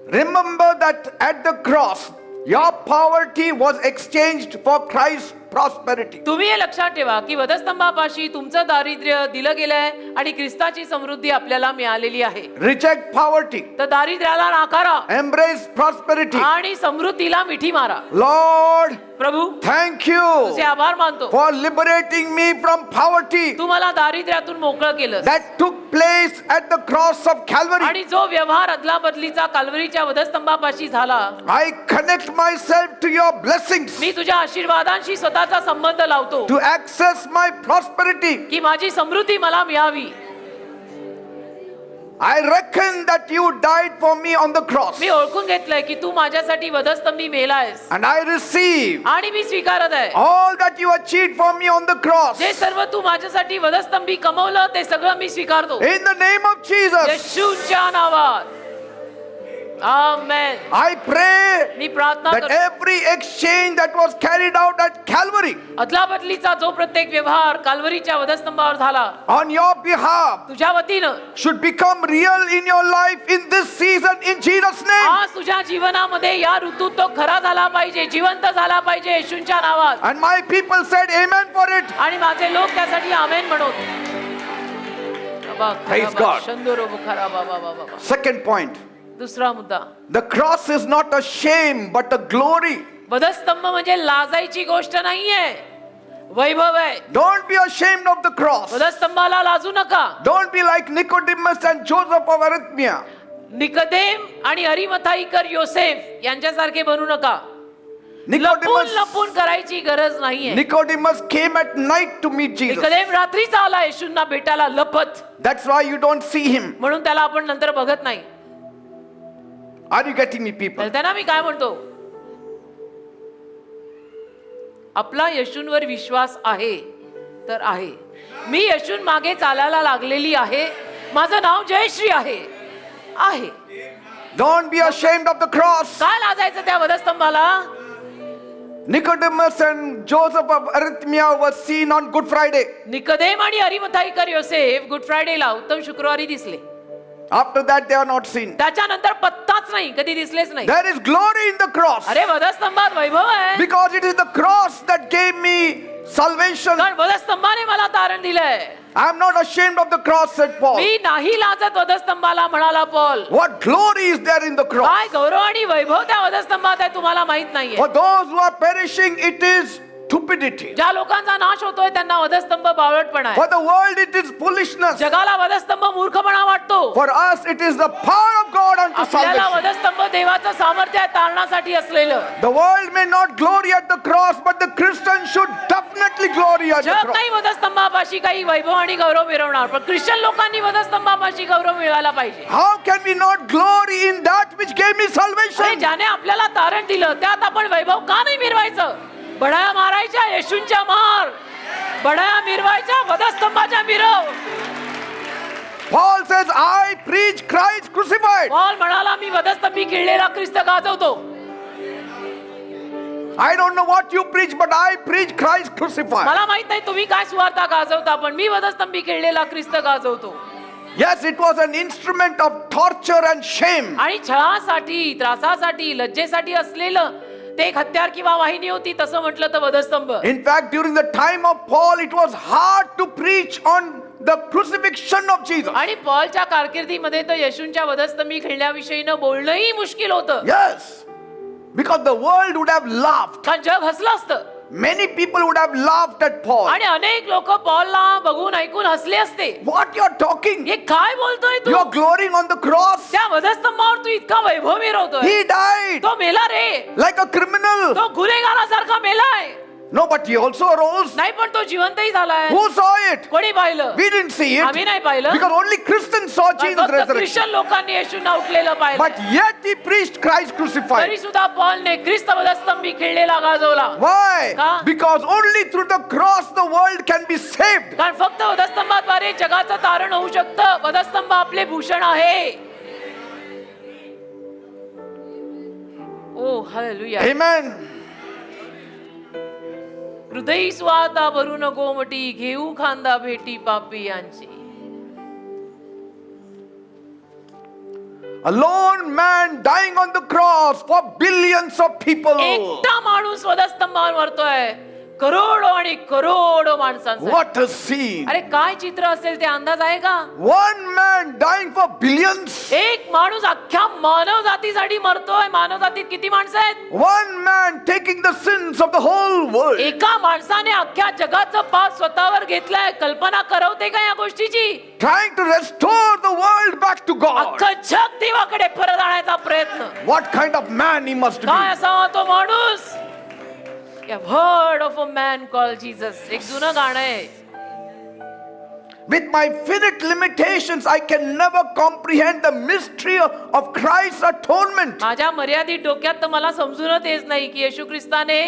Remember that at the cross, your poverty was exchanged for Christ's prosperity. तुम्ही हे लक्षात ठेवा की वधस्तंभापाशी तुमचं दारिद्र्य दिलं गेलंय आणि ख्रिस्ताची समृद्धी आपल्याला मिळालेली आहे. Reject poverty. तर दारिद्र्याला नाकारा Embrace prosperity. आणि समृद्धीला मिठी मारा. Lord, प्रभू, thank you तुझे आभार मानतो. for liberating me from poverty तू मला दारिद्र्यातून मोकळं केलं that took place at the cross of Calvary. आणि जो व्यवहार अदला बदलीचा काल्वरीच्या वधस्तंभापाशी झाला. I connect myself to your blessings मी तुझ्या आशीर्वादांशी स्वतःचा संबंध लावतो to access my prosperity. की माझी समृद्धी मला मिळावी. I reckon that you died for me on the cross, मी ओळखून घेतलंय की तू माझ्यासाठी वधस्तंभी मेलायस and I receive आणि मी स्वीकारत आहे. all that you achieved for me on the cross. जे सर्व तू माझ्यासाठी वधस्तंभी कमवलं ते सगळं मी स्वीकारतो. In the name of Jesus, येशूच्या नावात. आमेन. I pray मी प्रार्थना that करतो. every exchange that was carried out at Calvary अदला बदलीचा जो प्रत्येक व्यवहार काल्वरीच्या वधस्तंभावर झाला on your behalf तुझ्या वतीनं should become real in your life in this season in Jesus' name. आज तुझ्या जीवनामध्ये या ऋतूत तो खरा झाला पाहिजे, जिवंत झाला पाहिजे येशूच्या नावात. And my people said amen for it. आणि माझे लोक त्यासाठी आमेन म्हणत. Praise God. शंदोरो बुखारा बाबा बाबा. Second point, दुसरा मुद्दा, the cross is not a shame but a glory. वधस्तंभ म्हणजे लाजायची गोष्ट नाहीये, वैभव आहे. Don't be ashamed of the cross. वधस्तंभाला लाजू नका. Don't be like Nicodemus and Joseph of Arimathea. निकदेम आणि अरिमथाईकर योसेफ यांच्यासारखे बनू नका. लपून Nicodemus, लपून करायची गरज नाहीये. Nicodemus came at night to meet Jesus. निकदेम रात्रीचा आला येशूंना भेटायला लपत, That's why you don't see him. म्हणून त्याला आपण नंतर बघत नाही. Are you getting me, people? त्यांना मी काय म्हणतो, आपला येशूंवर विश्वास आहे तर आहे. मी येशून मागे चालायला लागलेली आहे. माझं नाव जयश्री आहे. Don't be ashamed of the cross. काय लाजायचं त्या वधस्तंभाला? Nicodemus and Joseph of Arimathea were seen on Good Friday. निकदेम आणि अरिमथाईकर योसेफ गुड फ्रायडेला उत्तम शुक्रवारी दिसले. After that, they are not seen. त्याच्यानंतर पत्ताच नाही, कधी दिसलेच नाही. There is glory in the cross अरे वधस्तंभात वैभव आहे, because it is the cross that gave me salvation. कारण वधस्तंभाने मला तारण दिलंय. I am not ashamed of the cross, said Paul. मी नाही लाजत वधस्तंभाला, म्हणाला Paul. What glory is there in the cross? काय गौरव आणि वैभव त्या वधस्तंभात आहे तुम्हाला माहित नाहीये. For those who are perishing, it is stupidity. ज्या लोकांचा नाश होतोय त्यांना वधस्तंभ बावळटपणा आहे. For the world, it is foolishness. जगाला वधस्तंभ मूर्खपणा वाटतो. For us, it is the power of God unto आपल्याला salvation. वधस्तंभ देवाचं सामर्थ्य आहे तारणासाठी असलेलं. The world may not glory at the cross, but the Christian should definitely glory at the जग cross. नाही वधस्तंभापाशी काही वैभव आणि गौरव मिरवणार, पण ख्रिश्चन लोकांनी वधस्तंभापाशी गौरव मिळवायला पाहिजे. How can we not glory in that which gave me अरे salvation? ज्याने आपल्याला तारण दिलं त्यात आपण वैभव का नाही मिरवायचं? बढाया मारायच्या येशूंच्या मार, बढाया मिरवायच्या वधस्तंभाच्या मिरव. Paul says, I preach Christ crucified. Paul म्हणाला मी वधस्तंभी खिळलेला ख्रिस्त गाजवतो. I don't know what you preach, but I preach Christ crucified. मला माहित नाही तुम्ही काय सुवार्ता गाजवता, पण मी वधस्तंभी खिळलेला ख्रिस्त गाजवतो. Yes, it was an instrument of torture and shame. आणि छळासाठी, त्रासासाठी, लज्जेसाठी असलेलं ते एक हत्यार किंवा वाहिनी होती, तसं म्हटलं तर वधस्तंभ. In fact, during the time of Paul, it was hard to preach on the crucifixion of Jesus. आणि पॉलच्या कारकिर्दीमध्ये तर येशूंच्या वधस्तंभी खिळण्याविषयीनं बोलणंही मुश्किल होतं. Yes, because the world would have laughed. कारण जग हसलं असतं. many people would have laughed at Paul. आणि अनेक लोक पॉलला बघून ऐकून हसले असते. What you're talking? हे काय बोलतोय तू? You're glorying on the cross. त्या वधस्तंभावर तू इतका वैभव मिरवतोय. He died तो मेला रे. like a criminal. तो गुन्हेगारासारखा मेलाय. No, but he also arose. नाही पण तो जिवंतही झालाय. Who saw it? कोणी पाहिलं? We didn't see it. आम्ही नाही पाहिलं. Because only Christians saw Jesus फक्त resurrection. ख्रिश्चन लोकांनी येशूंना उठलेलं पाहिलं. But yet he preached Christ crucified. तरी सुद्धा पॉलने ख्रिस्त वधस्तंभी खिळलेला गाजवला. Why? का? Because only through the cross the world can be saved. कारण फक्त वधस्तंभाद्वारे जगाचं तारण होऊ शकतं. वधस्तंभ आपले भूषण आहे. ओ हालेलुया. Amen. हृदयी स्वाता भरून गोमटी घेऊ खांदा भेटी पापियांची. A lone man dying on the cross for billions of people. एकटा माणूस वधस्तंभावर मरतोय करोडो आणि करोडो माणसांसाठी. What a scene. अरे काय चित्र असेल ते अंदाज आहे का? One man dying for billions. एक माणूस अख्ख्या मानव जातीसाठी मरतोय. मानव जातीत किती माणसं आहेत? One man taking the sins of the whole world. एका माणसाने अख्ख्या जगाचं पाप स्वतःवर घेतलंय. कल्पना करवते का या गोष्टीची? Trying to restore the world back to God. अख्खं जग देवाकडे परत आणण्याचा प्रयत्न. What kind of man he must काय be. असावा तो माणूस? I've heard of a man called Jesus. एक जुनं गाणं आहे. With my finite limitations, I can never comprehend the mystery of Christ's atonement. माझ्या मर्यादित डोक्यात तर मला समजूनच येत नाही की येशू ख्रिस्ताने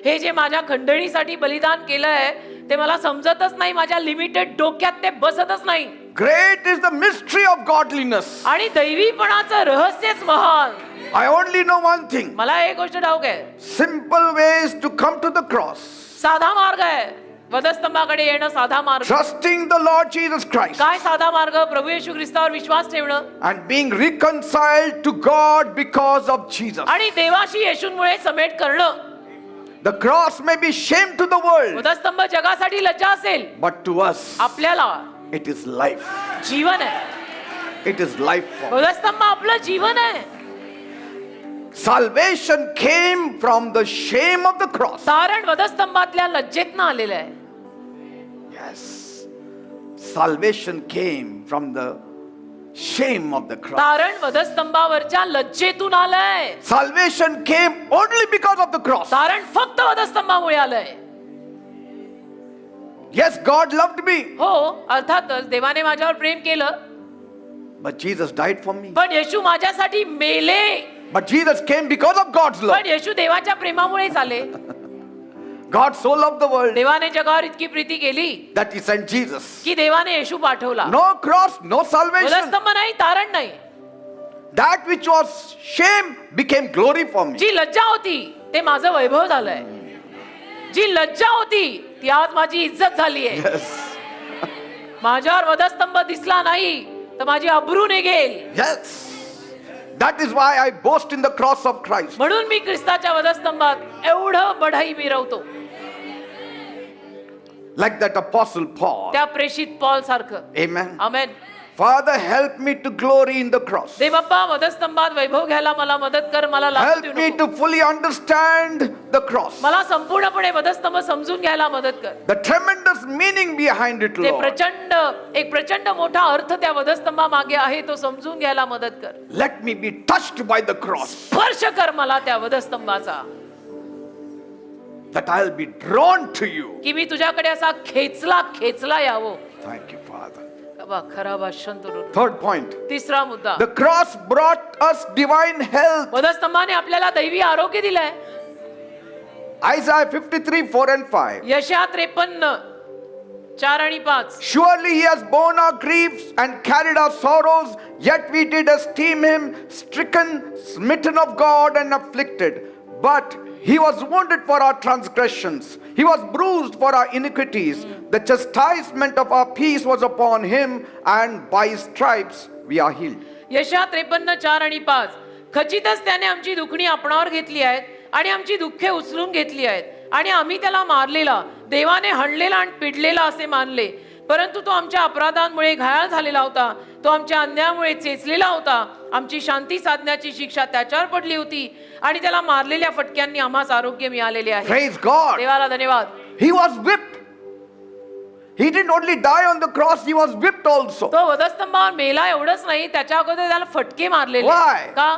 हे जे माझ्या खंडणीसाठी बलिदान केलंय ते मला समजतच नाही. माझ्या लिमिटेड डोक्यात ते बसतच नाही. Great is the mystery of godliness. आणि दैवीपणाचं रहस्यच महान. I only know one thing. मला एक गोष्ट ठाऊक आहे. Simple ways to come to the cross. साधा मार्ग आहे. वधस्तंभाकडे येणं साधा मार्ग. Trusting the Lord Jesus Christ. काय साधा मार्ग? प्रभू येशू ख्रिस्तावर विश्वास ठेवणं. And being reconciled to God because of Jesus. आणि देवाशी येशूंमुळे समेट करणं. The cross may be shame to the world. वधस्तंभ जगासाठी लज्जा असेल. But to us, आपल्याला it is life. जीवन आहे. It is life for us. वधस्तंभ आपलं जीवन आहे. Salvation came from the shame of the cross. तारण वधस्तंभातल्या लज्जेतनं आलेलं आहे. Yes. Salvation came from the shame of the cross. तारण वधस्तंभावरच्या लज्जेतून आलंय. Salvation came only because of the cross. तारण फक्त वधस्तंभामुळे आलंय. Yes, God loved me. हो अर्थातच देवाने माझ्यावर प्रेम केलं. But Jesus died for me. पण येशू माझ्यासाठी मेले. But Jesus came because of God's love. पण येशू देवाच्या प्रेमामुळेच आले. God so loved the world देवाने जगावर इतकी प्रीती केली that he sent Jesus. की देवाने येशू पाठवला. No cross, no salvation. वधस्तंभ नाही, तारण नाही. That which was shame became glory for me. जी लज्जा होती ते माझं वैभव झालंय. जी लज्जा होती ती आज माझी इज्जत झाली आहे. Yes. माझ्यावर वधस्तंभ दिसला नाही तर माझी अब्रू निघेल. Yes. That is why I boast in the cross of Christ. म्हणून मी ख्रिस्ताच्या वधस्तंभात एवढं बढाई मिरवतो. Like that apostle Paul. त्या प्रेषित पॉल सारखं. Amen. Amen. Father, help me to glory in the cross. देव बाप्पा वधस्तंभात वैभव घ्यायला मला मदत कर. मला लागू Help देऊ me नको. to fully understand the cross. मला संपूर्णपणे वधस्तंभ समजून घ्यायला मदत कर. The tremendous meaning behind it, ते Lord. एक प्रचंड मोठा अर्थ त्या वधस्तंभा मागे आहे तो समजून घ्यायला मदत कर. Let me be touched by the cross. स्पर्श कर मला त्या वधस्तंभाचा. That I'll be drawn to you. की मी तुझ्याकडे असा खेचला यावं. Thank you, Father. खराब शंतरू. Third point. तिसरा मुद्दा. The cross brought us divine health. वधस्तंभाने आपल्याला दैवी आरोग्य दिलंय. Isaiah 53, 4 and 5. यशया 53, 4 आणि 5. Surely he has borne our griefs and carried our sorrows, yet we did esteem him stricken, smitten of God and afflicted. But he was wounded for our transgressions. He was bruised for our iniquities. The chastisement of our peace was upon him, and by his stripes we are healed. यशया 53, 4 आणि 5. खचितच त्याने आमची दुखणी आपणावर घेतली आहेत आणि आमची दुःखे उचलून घेतली आहेत आणि आम्ही त्याला मारलेला, देवाने हाणलेला आणि पिडलेला असे मानले. परंतु तो आमच्या अपराधांमुळे घायाळ झालेला होता, तो आमच्या अन्यायामुळे चेचलेला होता. आमची शांती साधण्याची शिक्षा त्याच्यावर पडली होती आणि त्याला मारलेल्या फटक्यांनी आम्हास आरोग्य मिळालेले आहे. Praise God. देवाला धन्यवाद. He was whipped. He didn't only die on the cross, he was whipped also. तो वधस्तंभावर मेला एवढंच नाही, त्याच्या अगोदर त्याला फटके मारलेले. Why? का?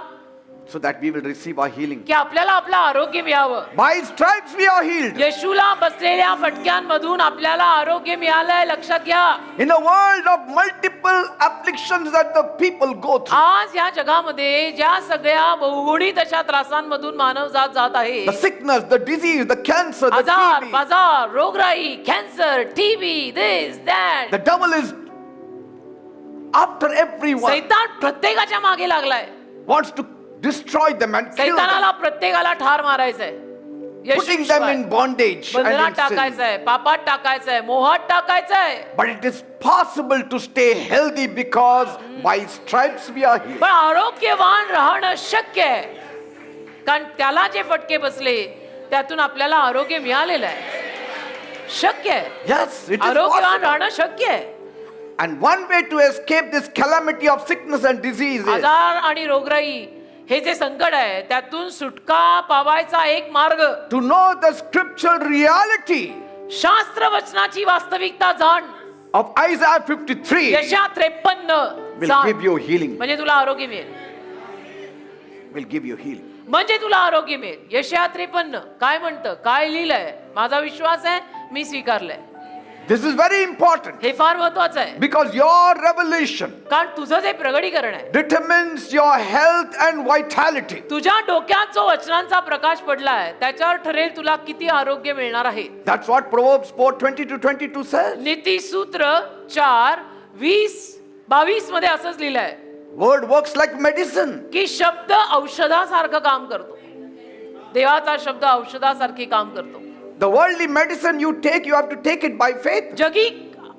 So that we will receive our healing. की आपल्याला आपलं आरोग्य मिळावं. By stripes we are healed. येशूला बसलेल्या फटक्यांमधून आपल्याला आरोग्य मिळालंय, लक्षात घ्या. In a world of multiple afflictions that the people go through, आज या जगामध्ये ज्या सगळ्या बहुगुणित अशा त्रासांमधून मानवजात जात आहे, the sickness, the disease, the cancer, the आजार, TB, बाजार, रोगराई, cancer, TB, this that, the devil is after everyone, सैतान प्रत्येकाच्या मागे लागलाय. wants to destroy them and kill them, सैतानाला प्रत्येकाला ठार मारायचंय, putting them in bondage and बंधनात in sin. टाकायचंय, पापात टाकायचंय, मोहात टाकायचंय. But it is possible to stay healthy because by stripes we are healed. पण आरोग्यवान राहणं शक्य आहे, कारण त्याला जे फटके बसले त्यातून आपल्याला आरोग्य मिळालेलं आहे. शक्य आहे, Yes, it is आरोग्यवान possible. राहणं शक्य आहे. And one way to escape this calamity of sickness and disease is आजार आणि रोगराई हे जे संकट आहे त्यातून सुटका पावायचा एक मार्ग, to know the scriptural reality शास्त्र वचनाची वास्तविकता जाण. of Isaiah 53 यशा 53 will जाण. give you healing. म्हणजे तुला आरोग्य मिळेल, Will give you healing. म्हणजे तुला आरोग्य मिळेल. यशया 53 काय म्हणतं, काय लिहिलंय? माझा विश्वास आहे, मी स्वीकारलंय. This is very important हे फार महत्वाचं आहे, because your revelation कारण तुझं जे प्रगटीकरण आहे, determines your health and vitality. तुझ्या डोक्यात जो वचनांचा प्रकाश पडलाय त्याच्यावर ठरेल तुला किती आरोग्य मिळणार आहे. That's what Proverbs 4:20-22 says. नीतिसूत्र 4:20-22 मध्ये असंच लिहिलंय Word works like medicine. की शब्द औषधासारखं काम करतो. देवाचा शब्द औषधासारखे काम करतो. The worldly medicine you take, you have to take it by faith. जगी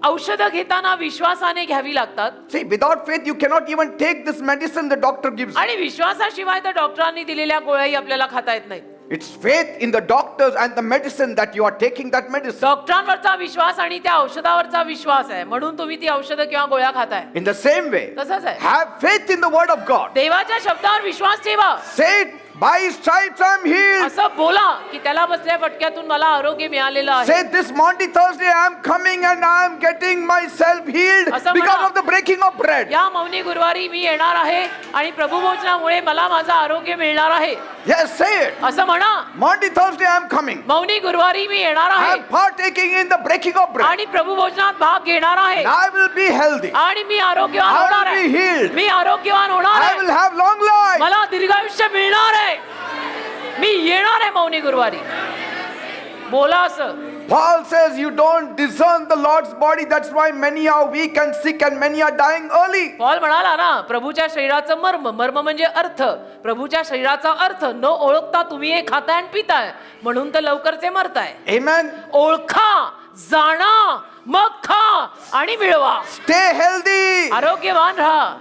औषधं घेताना विश्वासाने घ्यावी लागतात. See, without faith, you cannot even take this medicine the doctor gives you. आणि विश्वासाशिवाय तर डॉक्टरांनी दिलेल्या गोळ्याही आपल्याला खाता येत नाहीत. It's faith in the doctors and the medicine that you are taking that medicine. डॉक्टरांवरचा विश्वास आणि त्या औषधावरचा विश्वास आहे म्हणून तुम्ही ती औषधं किंवा गोळ्या खाताय. In the same way, तसंच आहे, have faith in the word of God. देवाच्या शब्दावर विश्वास ठेवा. Say, by stripes I am healed. असं बोला की त्याला बसल्या फटक्यातून मला आरोग्य मिळालेलं आहे. Say, this Monday, Thursday, I am coming and I am getting myself healed Asa because म्हणा. of the breaking of bread. या मौनी गुरुवारी मी येणार आहे आणि प्रभू भोजनामुळे मला माझं आरोग्य मिळणार आहे. Yes, say it. असं म्हणा, Monday, Thursday, I am coming. मौनी गुरुवारी मी येणार I आहे am partaking in the breaking of bread. आणि प्रभू भोजनात भाग घेणार आहे And I will be healthy. आणि मी आरोग्यवान I will होणार be आहे. healed. मी आरोग्यवान होणार I will आहे. have long life. मला दीर्घायुष्य मिळणार आहे. मी येणार आहे मौनी गुरुवारी. बोला असं. Paul says you don't discern the Lord's body. That's why many are weak and sick and many are dying early. Paul म्हणाला ना, प्रभूच्या शरीराचं मर्म, मर्म म्हणजे अर्थ, प्रभूच्या शरीराचा अर्थ न ओळखता तुम्ही हे खाताय आणि पिताय म्हणून तर लवकरचे मरताय. Amen. ओळखा, जाणा, मग खा आणि मिळवा. Stay healthy. आरोग्यवान राहा.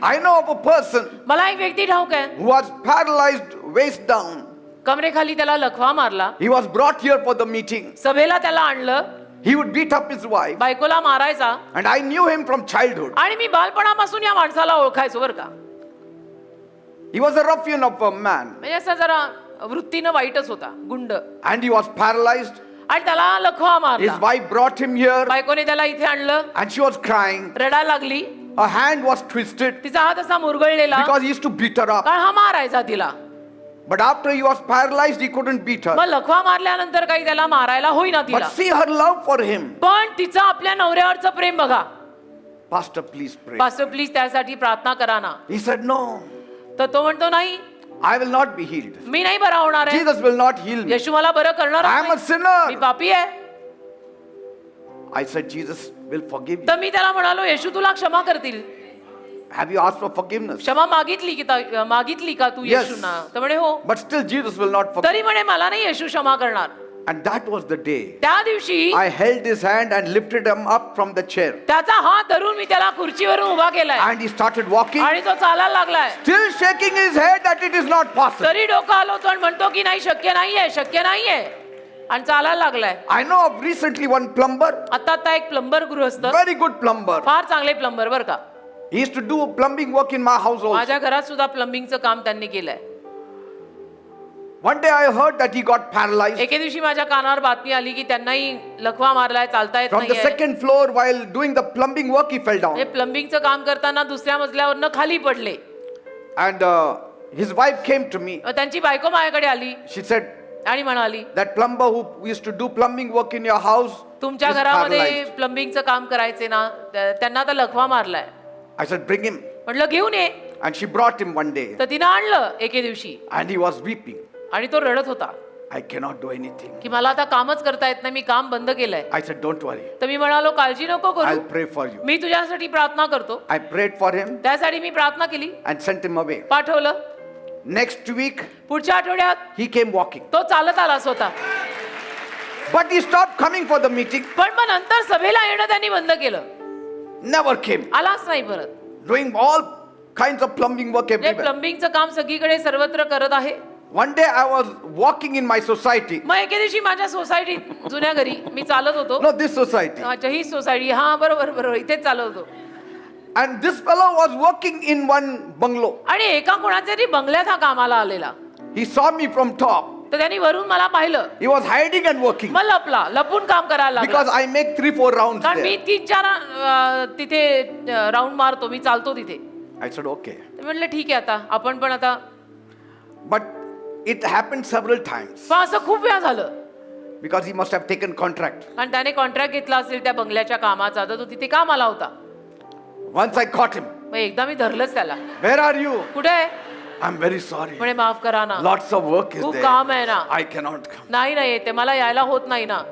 I know of a person मला एक व्यक्ती ठाऊक आहे, who was paralyzed waist down. कमरेखाली त्याला लखवा मारला. He was brought here for the meeting. सभेला त्याला आणलं. He would beat up his wife. बायकोला मारायचा. And I knew him from childhood. आणि मी बालपणापासून या माणसाला ओळखायचो बरं का. He was a ruffian of a man. म्हणजे असं जरा वृत्तीनं वाईटच होता, गुंड. And he was paralyzed. आणि त्याला लखवा His मारला. wife brought him here. बायकोने त्याला इथे आणलं. And she was crying. रडायला लागली. Her hand was twisted तिचा हात असा मुरगळलेला, because he used to beat her up. कारण हा मारायचा तिला. But after he was paralyzed, he couldn't beat her. मग लखवा मारल्यानंतर काही त्याला मारायला होईना But तिला. see her love for him. पण तिचं आपल्या नवऱ्यावरचं प्रेम बघा. Pastor, please pray. Pastor please त्यासाठी प्रार्थना करा ना. He said, no, तर तो म्हणतो नाही, I will not be healed. मी नाही बरा होणार आहे. Jesus will not heal me. येशू मला बरं करणार I am a नाही. मी sinner. पापी आहे. I said, Jesus will forgive you. तर मी त्याला म्हणालो, येशू तुला क्षमा करतील. Have you asked for forgiveness? क्षमा मागितली का तू Yes. येशूंना? तर म्हणे हो. But still, Jesus will not forgive. तरी म्हणे मला नाही येशू क्षमा करणार. And that was the day त्या दिवशी I held his hand and lifted him up from the chair. त्याचा हात धरून मी त्याला खुर्चीवरून उभा केलाय And he started walking, आणि तो चालायला लागलाय. still shaking his head that it is not possible. तरी डोकं हलवतो आणि म्हणतो की नाही, शक्य नाहीये, शक्य नाहीये. आणि चालायला लागलाय. I know of recently one plumber, आता एक प्लंबर गृहस्थ, very good plumber. फार चांगले प्लंबर बर का. He used to do plumbing work in my house also. माझ्या घरात सुद्धा प्लंबिंगचं काम त्यांनी केलंय. One day I heard that he got paralyzed एके दिवशी माझ्या कानावर बातमी आली की त्यांनाही लकवा मारलाय, चालता येत from the नाहीये. second floor while doing the plumbing work. He fell down, हे प्लंबिंगचं काम करताना दुसऱ्या मजल्यावरनं खाली पडले. and his wife came to me. त्यांची बायको माझ्याकडे आली She said, आणि म्हणाली, that plumber who used to do plumbing work in your house तुमच्या is घरामध्ये paralyzed. प्लंबिंगचं काम करायचे ना, त्यांना आता लकवा मारलाय. I said, bring him. म्हटलं घेऊन ये. And she brought him one day, तर तिनं आणलं एके दिवशी and he was weeping. आणि तो रडत होता I cannot do anything. की मला आता कामच करता येत नाही, मी काम बंद केलंय. I said, don't worry. तर मी म्हणालो काळजी नको I'll करू, pray for you. मी तुझ्यासाठी प्रार्थना करतो. I prayed for him त्यासाठी मी प्रार्थना केली, and sent him away. पाठवलं. Next week, पुढच्या आठवड्यात he came walking. तो चालत आला स्वतः. But he stopped coming for the meeting, पण मग नंतर सभेला येणं त्यांनी बंद केलं, never came. आलाच नाही परत. Doing all kinds of plumbing work म्हणजे everywhere. प्लंबिंगचं काम सगळीकडे सर्वत्र करत आहे. One day I was walking in my society. मग एके दिवशी माझ्या सोसायटीत जुन्या घरी मी चालत होतो. No, this society. अच्छा, ही सोसायटी, हा बरोबर बरोबर, इथेच चालत होतो. And this fellow was working in one bungalow. आणि एका कोणाच्या तरी बंगल्यात हा कामाला आलेला. He saw me from top. तर त्यांनी वरून मला पाहिलं, He was hiding and working मग लपून काम करायला लागला. because I make 3-4 rounds कारण मी there. 3-4 तिथे राऊंड मारतो, मी चालतो तिथे. I said, okay. तर म्हणलं ठीक आहे, आता आपण पण आता. But it happened several times पण असं खूप वेळा झालं, because he must have taken contract. कारण त्याने कॉन्ट्रॅक्ट घेतला असेल त्या बंगल्याच्या कामाचा, तर तो तिथे कामाला होता. Once I caught him. मग एकदा मी धरलंच त्याला. Where are you? कुठे आहे? I'm very sorry. म्हणे माफ करा ना, Lots of work is खूप there. काम आहे ना. I cannot come. नाही नाही येते, मला यायला होत नाही ना.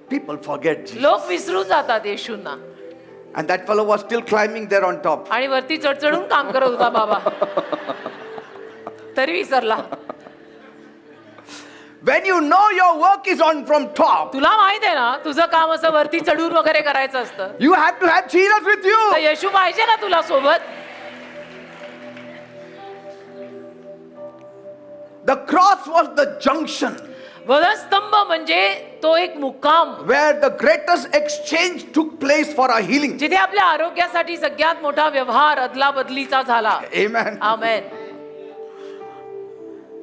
People forget Jesus. लोक विसरून जातात येशूंना. And that fellow was still climbing there on top. आणि वरती चढचढून काम करत होता बाबा, तरी विसरला. When you know your work is on from top, तुला माहित आहे ना, तुझं काम असं वरती चढून वगैरे करायचं असतं, you have to have Jesus with तर you. येशू पाहिजे ना तुला सोबत. The cross was the junction वधस्तंभ म्हणजे तो एक मुक्काम, where the greatest exchange took place for our healing. जिथे आपल्या आरोग्यासाठी सगळ्यात मोठा व्यवहार अदला बदलीचा झाला. Amen. Amen.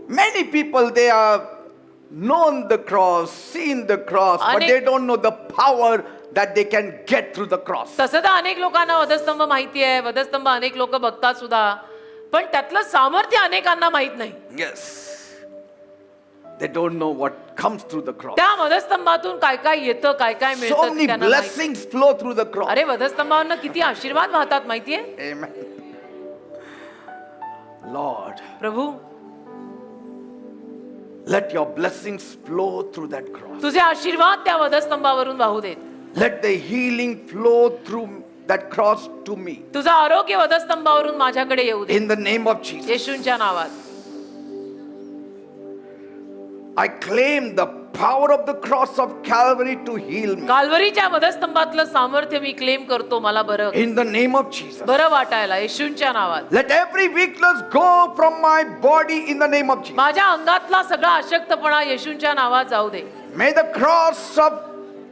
Many people, they are known the cross, seen the cross, but they don't know the power that they can get through the cross. तसं तर अनेक लोकांना वधस्तंभ माहिती आहे, वधस्तंभ अनेक लोक बघतात सुद्धा, पण त्यातलं सामर्थ्य अनेकांना माहित नाही. Yes. They don't know what comes through the cross. त्या वधस्तंभातून काय काय येतं, काय काय So मिळतं many त्यांना माहित. blessings flow through the cross. अरे वधस्तंभावरनं किती आशीर्वाद वाहतात माहितीये. Amen. Lord, Prabhu, let your blessings flow through that cross. तुझे आशीर्वाद त्या वधस्तंभावरून वाहू देत. Let the healing flow through that cross to me. तुझं आरोग्य वधस्तंभावरून माझ्याकडे येऊ दे, In the name of Jesus. येशूंच्या नावात. I claim the power of the cross of Calvary to heal me. काल्वरीच्या वधस्तंभातलं सामर्थ्य मी क्लेम करतो, मला बरं In the name of Jesus. बरं वाटायला येशूंच्या नावात. Let every weakness go from my body in the name of Jesus. माझ्या अंगातला सगळा अशक्तपणा येशूंच्या नावात जाऊ दे. May the cross of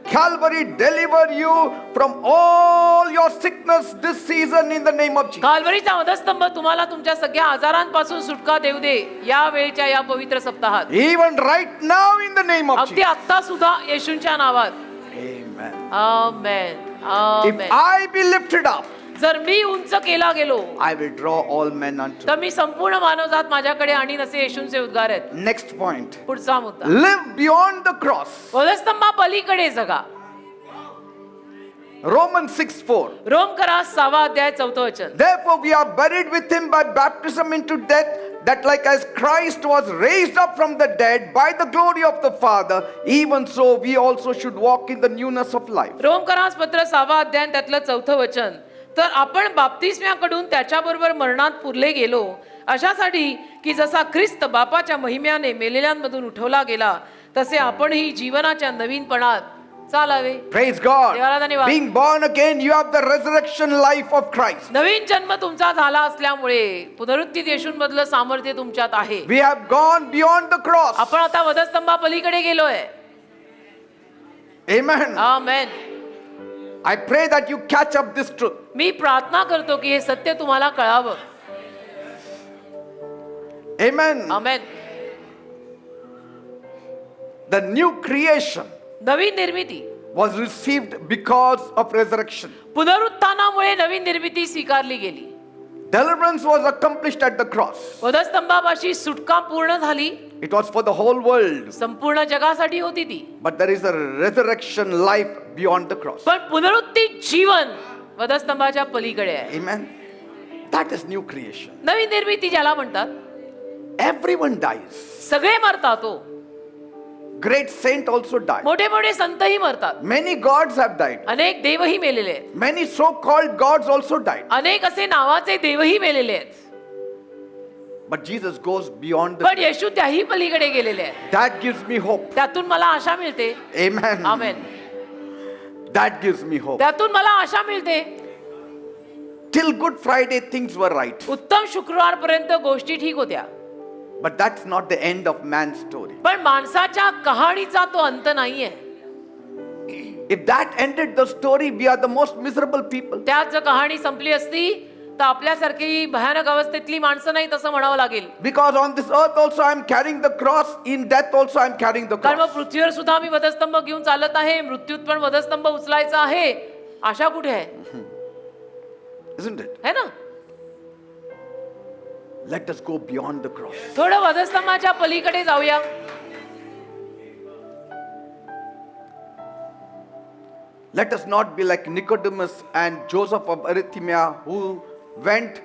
Calvary deliver you from all your sickness this season in the name of Jesus. काल्वरीचा वधस्तंभ तुम्हाला तुमच्या सगळ्या आजारांपासून सुटका देऊ दे या वेळच्या या पवित्र सप्ताहात. Even right now in the name of अगदी Jesus. आता सुद्धा येशूंच्या नावात. Amen. Amen. If amen. I be lifted up, जर मी उंच केला गेलो, I will draw all men unto me. तर मी संपूर्ण मानवजात माझ्याकडे आणीन, असे येशूंचे उद्गार आहेत. Next point. पुढचा मुद्दा, Live beyond the cross. वधस्तंभा पलीकडे जगा. Romans 6:4. रोम करा 6 अध्याय 4 वचन. Therefore we are buried with him by baptism into death, that like as Christ was raised up from the dead by the glory of the Father, even so we also should walk in the newness of life. रोम करास पत्र 6 अध्याय त्यातलं 4 वचन. तर आपण बाप्तिस्म्याकडून त्याच्याबरोबर मरणात पुरले गेलो, अशासाठी की जसा ख्रिस्त बापाच्या महिम्याने मेलेल्यांमधून उठवला गेला, तसे आपणही जीवनाच्या नवीनपणात चालावे. Praise God. देवाला धन्यवाद. Being born again, you have the resurrection life of Christ. नवीन जन्म तुमचा झाला असल्यामुळे पुनरुत्थित येशूंमधलं सामर्थ्य तुमच्यात आहे. We have gone beyond the cross. आपण आता वधस्तंभा पलीकडे गेलोय. Amen. Amen. I pray that you catch up this truth. मी प्रार्थना करतो की हे सत्य तुम्हाला कळावं. Amen. Amen. The new creation नवीन निर्मिती was received because of resurrection. पुनरुत्थानामुळे नवीन निर्मिती स्वीकारली गेली. Deliverance was accomplished at the cross. वधस्तंभापाशी सुटका पूर्ण झाली. It was for the whole world. संपूर्ण जगासाठी होती ती. But there is a resurrection life beyond the cross. पण पुनरुत्थित जीवन वधस्तंभाच्या पलीकडे आहे. Amen. That is new creation. नवीन निर्मिती ज्याला म्हणतात. Everyone dies. सगळे मरतात हो. Great saint also died. मोठे मोठे संतही मरतात. Many gods have died. अनेक देवही मेलेले आहेत. Many so-called gods also died. अनेक असे नावाचे देवही मेलेले आहेत. But Jesus goes beyond the. पण येशू त्याही पलीकडे गेलेले आहेत. That gives me hope. त्यातून मला आशा मिळते. Amen. Amen. That gives me hope. त्यातून मला आशा मिळते. Till Good Friday things were right. उत्तम शुक्रवार पर्यंत गोष्टी ठीक होत्या. But that's not the end of man's story. पण माणसाच्या कहाणीचा तो अंत नाहीये. If that ended the story, we are the most miserable people. त्यात जर कहाणी संपली असती तर आपल्यासारखी भयानक अवस्थेतली माणसं नाही तसं म्हणावं लागेल. Because on this earth also I am carrying the cross. In death also I am carrying the कारण cross. मग पृथ्वीवर सुद्धा मी वधस्तंभ घेऊन चालत आहे. मृत्यूत पण वधस्तंभ उचलायचा आहे. आशा कुठे आहे? Isn't it? है ना? Let us go beyond the cross. थोडं वधस्तंभाच्या पलीकडे जाऊया. Let us not be like Nicodemus and Joseph of Arimathea who went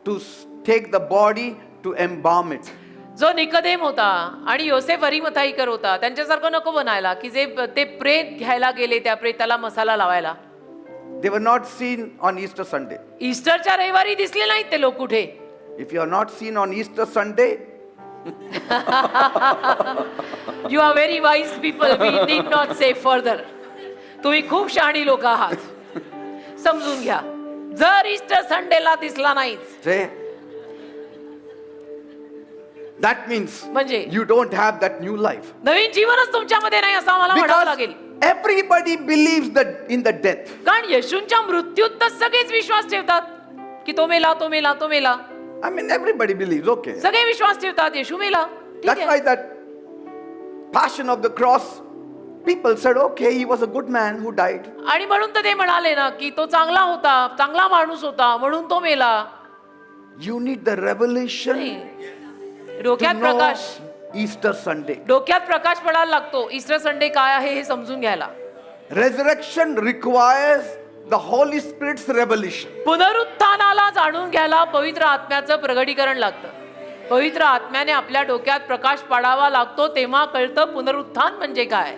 to take the body to embalm it. जो निकदेम होता आणि योसेफ अरिमथाईकर होता त्यांच्यासारखं नको बनायला की जे ते प्रेत घ्यायला गेले त्या प्रेताला मसाला लावायला. They were not seen on Easter Sunday. ईस्टरच्या रविवारी दिसले नाहीत ते लोक कुठे. If you are not seen on Easter Sunday, you are very wise people. We need not say further. तुम्ही खूप शहाणी लोक आहात. समजून घ्या. जर ईस्टर संडेला दिसला नाहीच say, that means म्हणजे you don't have that new life. नवीन जीवनच तुमच्यामध्ये नाही असं आम्हाला म्हणावं Because लागेल. everybody believes that in the death. कारण येशूंच्या मृत्यूत तर सगळेच विश्वास ठेवतात की तो मेला तो मेला तो मेला. I mean, everybody believes, okay. सगळे विश्वास ठेवतात येशू मेला. ठीक That's आहे. why that passion of the cross, people said, okay, he was a good man who died. आणि म्हणून तर ते म्हणाले ना की तो चांगला होता, चांगला माणूस होता म्हणून तो मेला. You need the revelation नाही. to डोक्यात know प्रकाश Easter Sunday. डोक्यात प्रकाश पडायला लागतो ईस्टर संडे काय आहे हे समजून घ्यायला. Resurrection requires the Holy Spirit's revelation. पुनरुत्थानाला जाणून घ्यायला पवित्र आत्म्याचं प्रगटीकरण लागतं. पवित्र आत्म्याने आपल्या डोक्यात प्रकाश पाडावा लागतो तेव्हा कळतं पुनरुत्थान म्हणजे काय.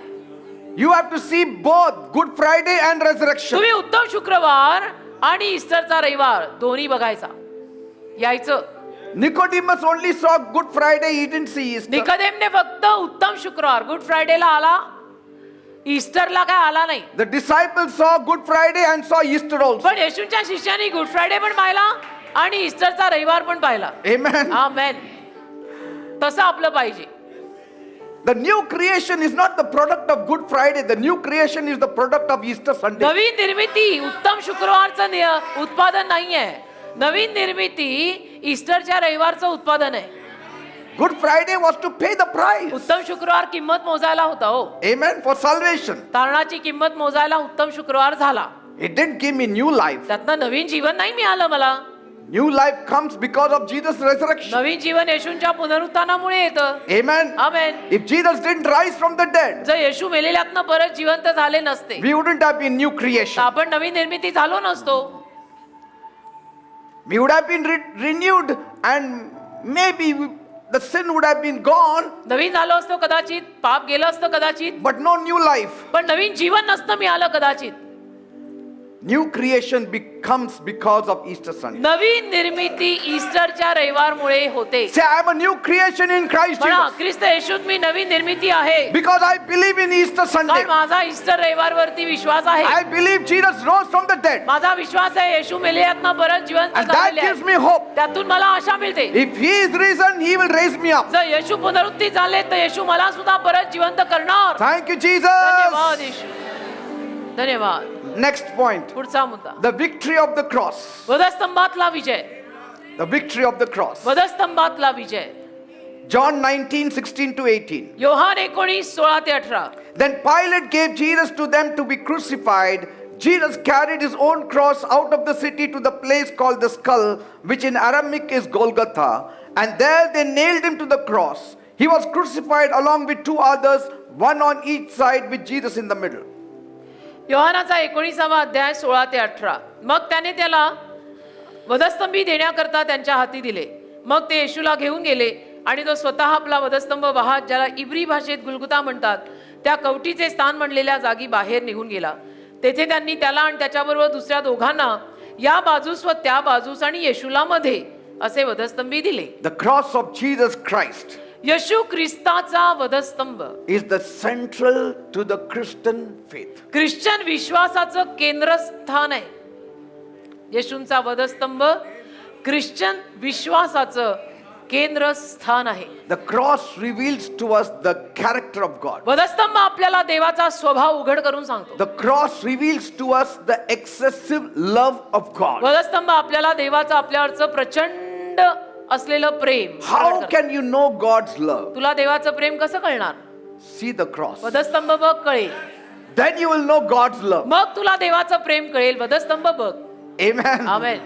You have to see both Good Friday and resurrection. तुम्ही उत्तम शुक्रवार आणि ईस्टरचा रविवार दोन्ही बघायचा. यायचं. Nicodemus only saw Good Friday, he didn't see Easter. निकोदेमने फक्त उत्तम शुक्रवार गुड फ्रायडेला आला. ईस्टरला काय आला नाही. The disciples saw Good Friday and saw Easter also. पण येशूंच्या शिष्यांनी गुड फ्रायडे पण पाहिला आणि ईस्टरचा रविवार पण पाहिला. Amen. आमेन. तसं आपलं पाहिजे. The new creation is not the product of Good Friday. The new creation is the product of Easter Sunday. नवीन निर्मिती उत्तम शुक्रवारचं उत्पादन नाहीये. नवीन निर्मिती ईस्टरच्या रविवारचं उत्पादन आहे. Good Friday was to pay the price. उत्तम शुक्रवार किंमत मोजायला होता हो. Amen. For salvation. तारणाची किंमत मोजायला उत्तम शुक्रवार झाला. It didn't give me new life. त्यातनं नवीन जीवन नाही मिळालं मला. New life comes because of Jesus' resurrection. नवीन जीवन येशूंच्या पुनरुत्थानामुळे येतं. Amen. Amen. If Jesus didn't rise from the dead, जर येशू मेलेल्यातनं परत जिवंत झाले नसते we wouldn't have been new तर creation. आपण नवीन निर्मिती झालो नसतो. We would have been renewed and maybe the sin would have been gone, नवीन झालो असतो कदाचित, पाप गेलं असतं कदाचित, but no new life. पण नवीन जीवन नसतं मिळालं कदाचित. New creation becomes because of Easter Sunday. नवीन निर्मिती ईस्टरच्या रविवारमुळे होते. Say, I am a new creation in Christ म्हणा, Jesus. ख्रिस्त येशूत मी नवीन निर्मिती आहे. Because I believe in Easter Sunday. कारण माझा ईस्टर रविवारवरती विश्वास आहे. I believe Jesus rose from the dead. माझा विश्वास आहे येशू मेलेल्यातनं परत जिवंत And that झालेले gives आहे. me hope. त्यातून मला आशा मिळते. If He is risen, He will raise me up. जर येशू पुनरुत्थित झाले तर येशू मला सुद्धा परत जिवंत करणार. Thank you, धन्यवाद Jesus. येशू. धन्यवाद. Next point. पुढचा मुद्दा, The victory of the cross. वधस्तंभातला Vijay. The victory of the cross. वधस्तंभातला Vijay. John 19:16-18. Yohan 19:16-18. Then Pilate gave Jesus to them to be crucified. Jesus carried his own cross out of the city to the place called the Skull, which in Aramaic is Golgotha, and there they nailed him to the cross. He was crucified along with two others, one on each side, with Jesus in the middle. योहानाचा 19वा अध्याय 16-18. मग त्याने त्याला वधस्तंभी देण्याकरता त्यांच्या हाती दिले. मग ते येशूला घेऊन गेले आणि तो स्वतः आपला वधस्तंभ वाहत, ज्याला इब्री भाषेत गुलगुता म्हणतात, त्या कवटीचे स्थान म्हणलेल्या जागी बाहेर निघून गेला. तेथे त्यांनी त्याला आणि त्याच्याबरोबर दुसऱ्या दोघांना या बाजूस व त्या बाजूस आणि येशूला मध्ये असे वधस्तंभी दिले. The cross of Jesus Christ येशू ख्रिस्ताचा वधस्तंभ is the central to the Christian faith. Christian विश्वासाचं केंद्रस्थान आहे. येशूंचा वधस्तंभ ख्रिश्चन विश्वासाचं केंद्रस्थान आहे. The cross reveals to us the character of God. वधस्तंभ आपल्याला देवाचा स्वभाव उघड करून सांगतो. The cross reveals to us the excessive love of God. वधस्तंभ आपल्याला देवाचं आपल्यावरचं प्रचंड असलेलं प्रेम. How can you know God's love? तुला देवाचं प्रेम कसं कळणार? See the cross. वधस्तंभ बघ, कळेल. Then you will know God's love. मग तुला देवाचं प्रेम कळेल. वधस्तंभ बघ. Amen. Amen.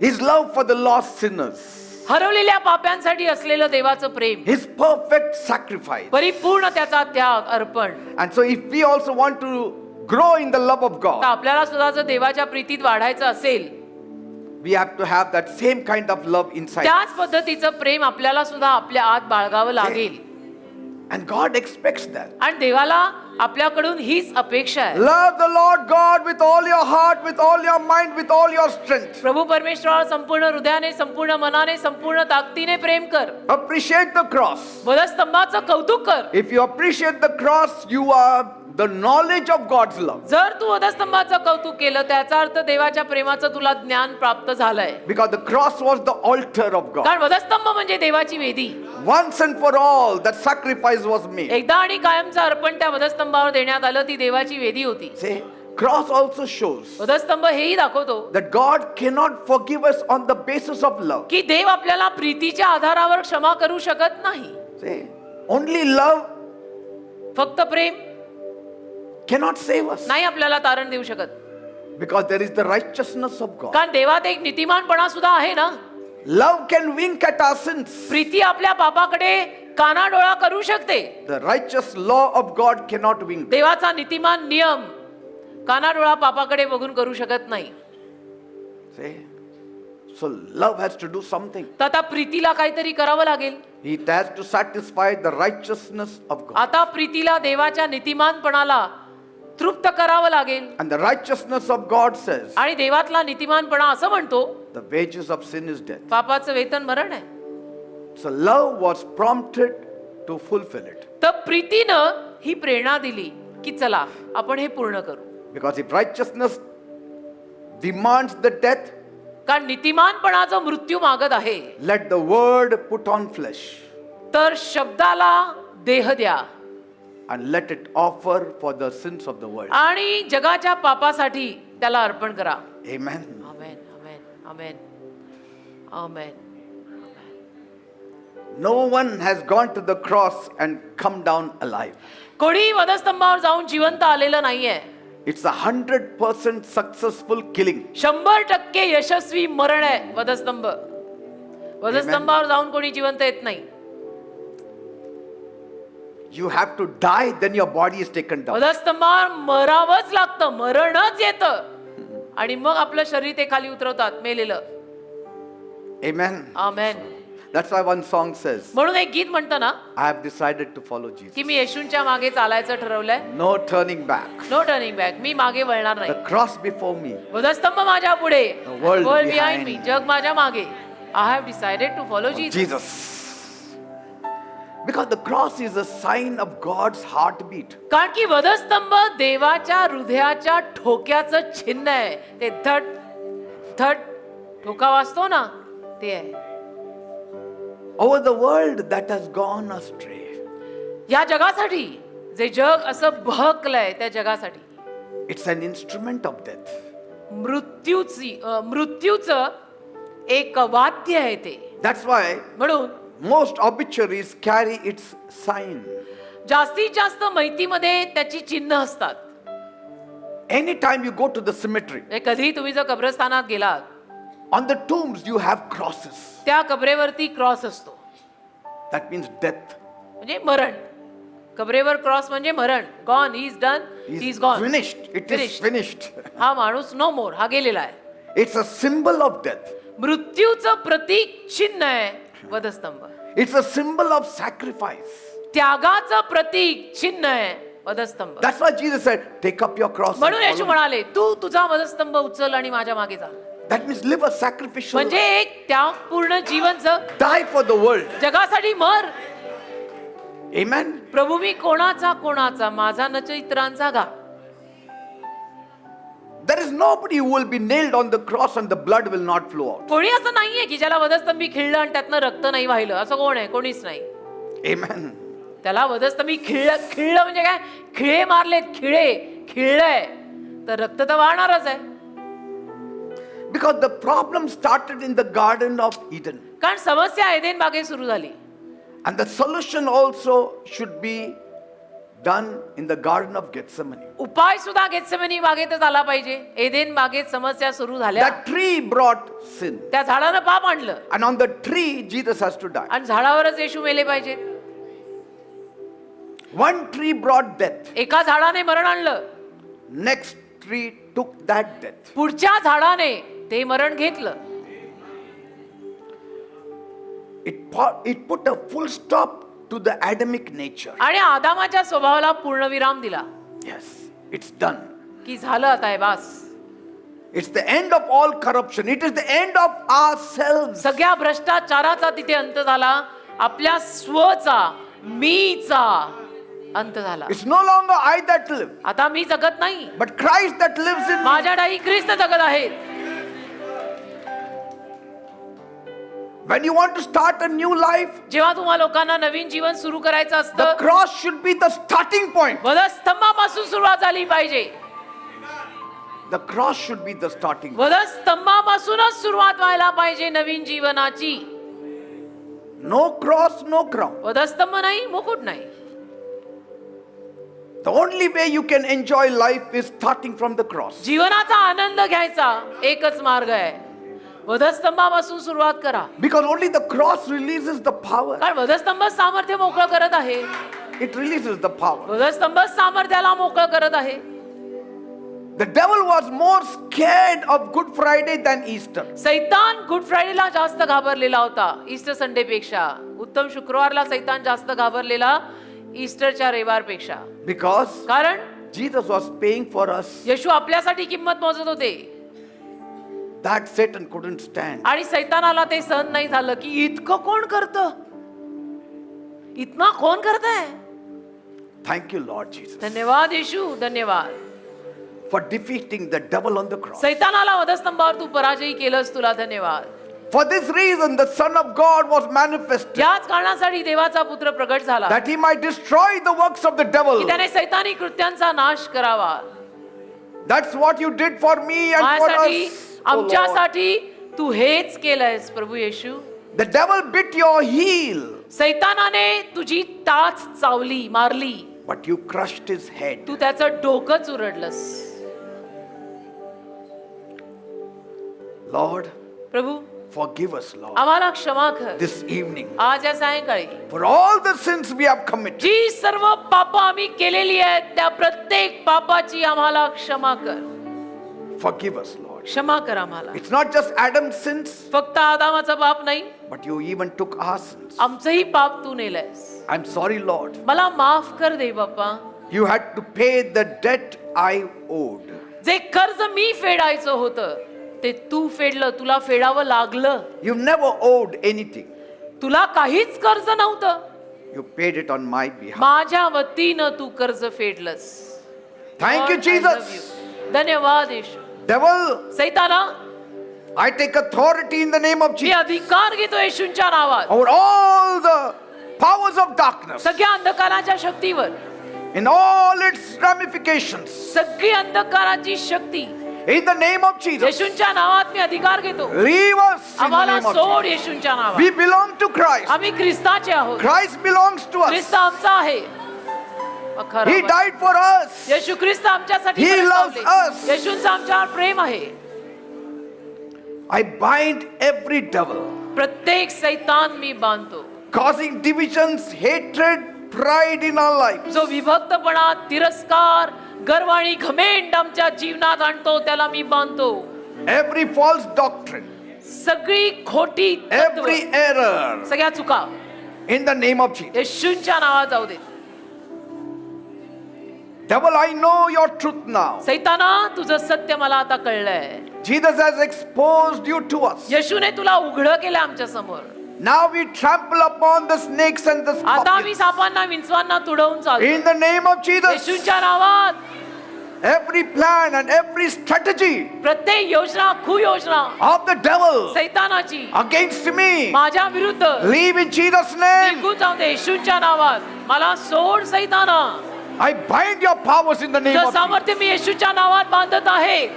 His love for the lost sinners. हरवलेल्या पाप्यांसाठी असलेलं देवाचं प्रेम. His perfect sacrifice. परिपूर्ण त्याचा त्याग, अर्पण. And so if we also want to grow in the love of तर God, आपल्याला सुद्धा जर देवाच्या प्रीतीत वाढायचं असेल, we have to have that same kind of love inside. त्याच पद्धतीचं प्रेम आपल्याला सुद्धा आपल्या आत बाळगावं लागेल. And God expects that. आणि देवाला आपल्याकडून हीच अपेक्षा आहे. Love the Lord God with all your heart, with all your mind, with all your strength. प्रभू परमेश्वराला संपूर्ण हृदयाने, संपूर्ण मनाने, संपूर्ण ताकदीने प्रेम कर. Appreciate the cross. वधस्तंभाचं कौतुक कर. If you appreciate the cross, you are the knowledge of God's love. जर तू वधस्तंभाचं कौतुक केलं, त्याचा अर्थ देवाच्या प्रेमाचं तुला ज्ञान प्राप्त झालंय. Because the cross was the altar of God. कारण वधस्तंभ म्हणजे देवाची वेदी. Once and for all, that sacrifice was made. एकदा आणि कायमचं अर्पण त्या वधस्तंभावर देण्यात आलं. ती देवाची वेदी होती. See, cross also shows वधस्तंभ हेही दाखवतो that God cannot forgive us on the basis of love. की देव आपल्याला प्रीतीच्या आधारावर क्षमा करू शकत नाही. See, only love फक्त प्रेम cannot save us. नाही आपल्याला तारण देऊ शकत. Because there is the righteousness of God. कारण देवात एक नीतिमानपणा सुद्धा आहे ना. Love can wink at our sins. Preeti आपल्या पापाकडे कानाडोळा करू शकते. The righteous law of God cannot wink. देवाचा नीतिमान नियम कानाडोळा पापाकडे बघून करू शकत नाही. See? So love has to do something. तर आता प्रीतीला काहीतरी करावं लागेल. It has to satisfy the righteousness of God. आता प्रीतीला देवाच्या नीतिमानपणाला तृप्त करावं लागेल. And the righteousness of God says, आणि देवातला नीतिमानपणा असं म्हणतो, the wages of sin is death. पापाचं वेतन मरण आहे. So love was prompted to fulfill it. तर प्रीतीनं ही प्रेरणा दिली की चला आपण हे पूर्ण करू. Because if righteousness demands the death, कारण नीतिमानपणा जो मृत्यू मागत आहे, let the word put on flesh तर शब्दाला देह द्या and let it offer for the sins of the world. आणि जगाच्या पापासाठी त्याला अर्पण करा. Amen. Amen, amen, amen, amen. No one has gone to the cross and come down alive. कोणी वधस्तंभावर जाऊन जिवंत आलेलं नाहीये. It's 100% successful killing. 100% यशस्वी मरण आहे वधस्तंभ. वधस्तंभावर जाऊन कोणी जिवंत येत नाही. You have to die, then your body is taken down. वधस्तंभावर मरावंच लागतं, मरणच येतं आणि मग आपलं शरीर ते खाली उतरवतात मेलेलं. Amen. Amen. That's why one song says, म्हणून एक गीत म्हणतं ना I have decided to follow Jesus. की मी येशूंच्या मागे चालायचं ठरवलंय. No turning back. No turning back. मी मागे वळणार नाही. The cross before me. वधस्तंभ माझ्या पुढे, The world बिहाइंड behind मी, me. जग माझ्या मागे. I have decided to follow Jesus. Jesus. Because the cross is a sign of God's heartbeat. कारण की वधस्तंभ देवाच्या हृदयाच्या ठोक्याचं चिन्ह आहे. ते धड धड ठोका वाजतो ना, ते आहे. Over the world that has gone astray. या जगासाठी, जे जग असं बहकलंय त्या जगासाठी It's an instrument of death. मृत्यूचं एक वाद्य आहे ते. That's why म्हणून most obituaries carry its sign. जास्तीत जास्त माहितीमध्ये त्याची चिन्ह असतात. Anytime you go to the cemetery, कधी तुम्ही जर कब्रस्थानात गेलात, on the tombs you have crosses. त्या कबरेवरती क्रॉस असतो. That means death. म्हणजे मरण. कबरेवर क्रॉस म्हणजे मरण. Gone, he is done, he is gone. Finished. It is finished. हा माणूस नो मोर, हा गेलेला आहे. It's a symbol of death. मृत्यूचं प्रतीक चिन्ह आहे वधस्तंभ. It's a symbol of sacrifice. त्यागाचं प्रतीक चिन्ह आहे वधस्तंभ. That's why Jesus said, take up your cross. and म्हणून येशू follow me." म्हणाले, तू तुझा वधस्तंभ उचल आणि माझ्या मागे जा. That means live a sacrificial म्हणजे life. एक त्यागपूर्ण जीवन जग. Die for the world. जगासाठी मर. Amen. प्रभू मी कोणाचा माझा नच इतरांचा गा. There is nobody who will be nailed on the cross and the blood will not flow out. कोणी असं नाहीये की ज्याला वधस्तंभी खिळलं आणि त्यातनं रक्त नाही वाहिलं. असं कोण आहे? कोणीच नाही. Amen. त्याला वधस्तंभी खिळलं म्हणजे काय? खिळे मारलेत, खिळलंय तर रक्त तर वाहणारच आहे. Because the problem started in the Garden of Eden. कारण समस्या एदेन बागेत सुरू झाली. And the solution also should be done in the Garden of Gethsemane. उपाय सुद्धा गेत्सेमनी बागेतच आला पाहिजे. एदेन बागेत समस्या सुरू झाल्या. That tree brought sin. त्या झाडानं पाप आणलं And on the tree, Jesus has to die. आणि झाडावरच येशू मेले पाहिजे. One tree brought death. एका झाडाने मरण आणलं, Next tree took that death. पुढच्या झाडाने ते मरण घेतलं. It put a full stop to the Adamic nature. आणि आदामाच्या स्वभावाला पूर्णविराम दिला. Yes, it's done. की झालं आता हे बास. It's the end of all corruption. It is the end of ourselves. सगळ्या भ्रष्टाचाराचा तिथे अंत झाला. आपल्या स्वचा, मीचा अंत झाला. It's no longer I that live, आता मी जगत नाही, but Christ that lives in me. माझ्या ठाई ख्रिस्त जगत आहेत. When you want to start a new life, जेव्हा तुम्हा लोकांना नवीन जीवन सुरू करायचं the असतं, cross should be the starting point. वधस्तंभापासून सुरुवात झाली पाहिजे. The cross should be the starting point. वधस्तंभापासूनच सुरुवात व्हायला पाहिजे नवीन जीवनाची. No cross, no crown. वधस्तंभ नाही, मुकुट नाही. The only way you can enjoy life is starting from the cross. जीवनाचा आनंद घ्यायचा एकच मार्ग आहे, वधस्तंभापासून सुरुवात करा. Because only the cross releases the power. कारण वधस्तंभ सामर्थ्य मोकळं करत आहे. It releases the power. वधस्तंभ सामर्थ्याला मोकळं करत आहे. The devil was more scared of Good Friday than Easter. सैतान गुड फ्रायडेला जास्त घाबरलेला होता ईस्टर संडे पेक्षा. उत्तम शुक्रवारला सैतान जास्त घाबरलेला ईस्टरच्या रविवारपेक्षा. Because कारण Jesus was paying for us. येशू आपल्यासाठी किंमत मोजत होते. That Satan couldn't stand. आणि सैतानाला ते सहन नाही झालं की इतकं कोण करतं, इतना कोण करताय. Thank you, Lord Jesus, धन्यवाद येशू, धन्यवाद. for defeating the devil on the cross. सैतानाला वधस्तंभावर तू पराजय केलंस, तुला धन्यवाद. For this reason, the Son of God was manifested, याच कारणासाठी देवाचा पुत्र प्रगट झाला that he might destroy the works of the की devil. त्याने सैतानी कृत्यांचा नाश करावा. That's what you did for me and for माझ्यासाठी, us. Oh Lord. आमच्यासाठी तू हेच केलंयस प्रभू येशू. The devil bit your heel, सैतानाने तुझी टाच चावली, मारली, but you crushed his head. तू त्याचं डोकं चुरडलंस. Lord, प्रभू forgive us, Lord, आम्हाला क्षमा कर this evening आज या सायंकाळी. for all the sins we have committed. जी सर्व पाप आम्ही केलेली आहेत त्या प्रत्येक पापाची आम्हाला क्षमा कर. Forgive us, Lord. क्षमा करा मला. It's not just Adam's sins, फक्त आदामाचं पाप नाही, but you even took our sins. आमचंही पाप तू नेलंयस. I'm sorry, Lord. मला माफ कर दे बाप्पा. You had to pay the debt I owed. जे कर्ज मी फेडायचं होतं ते तू फेडलं, तुला फेडावं लागलं. You never owed anything. तुला काहीच कर्ज नव्हतं, You paid it on my behalf. माझ्या वतीनं तू कर्ज फेडलंस. Thank you, Lord, I love Jesus. you. धन्यवाद येशू. Devil, सैताना, I take authority in the name of me Jesus अधिकार घेतो येशूंच्या नावात over all the powers of darkness सगळ्या अंधकाराच्या शक्तीवर, in all its ramifications. सगळी अंधकाराची शक्ती In the name of Jesus, येशूंच्या नावात मी अधिकार घेतो. leave us in the आम्हाला name of सोड Jesus. येशूंच्या नावात. We belong to Christ. आम्ही ख्रिस्ताचे आहोत. Christ belongs to us. ख्रिस्त आमचा आहे. He died for us. येशू ख्रिस्त आमच्यासाठी He मरण loves पावले. us. येशूंचं आमच्यावर प्रेम आहे. I bind every devil प्रत्येक सैतान मी बांधतो causing divisions, hatred, pride in our lives. जो विभक्तपणा, तिरस्कार, गर्व आणि घमेंड आमच्या जीवनात आणतो त्याला मी बांधतो. Every false doctrine, सगळी खोटी तत्व, every error सगळ्या चुका in the name of Jesus. येशूंच्या नावात जाऊ दे. Devil, I know your truth now. सैताना, तुझं सत्य मला आता कळलंय. Jesus has exposed you to us. येशूने तुला उघड केलं आमच्या समोर. Now we trample upon the snakes and the आता आम्ही scorpions. सापांना, विंचवांना तुडवून चालतो. In the name of Jesus, येशूंच्या नावात every plan and every strategy प्रत्येक योजना, कुयोजना of the devil सैतानाची against me, माझ्या विरुद्ध leave in Jesus' name. निघून जाऊ दे. येशूंच्या नावात मला सोड सैताना. I bind your powers in the name तुझं of Jesus. सामर्थ्य मी येशूच्या नावात बांधत आहे.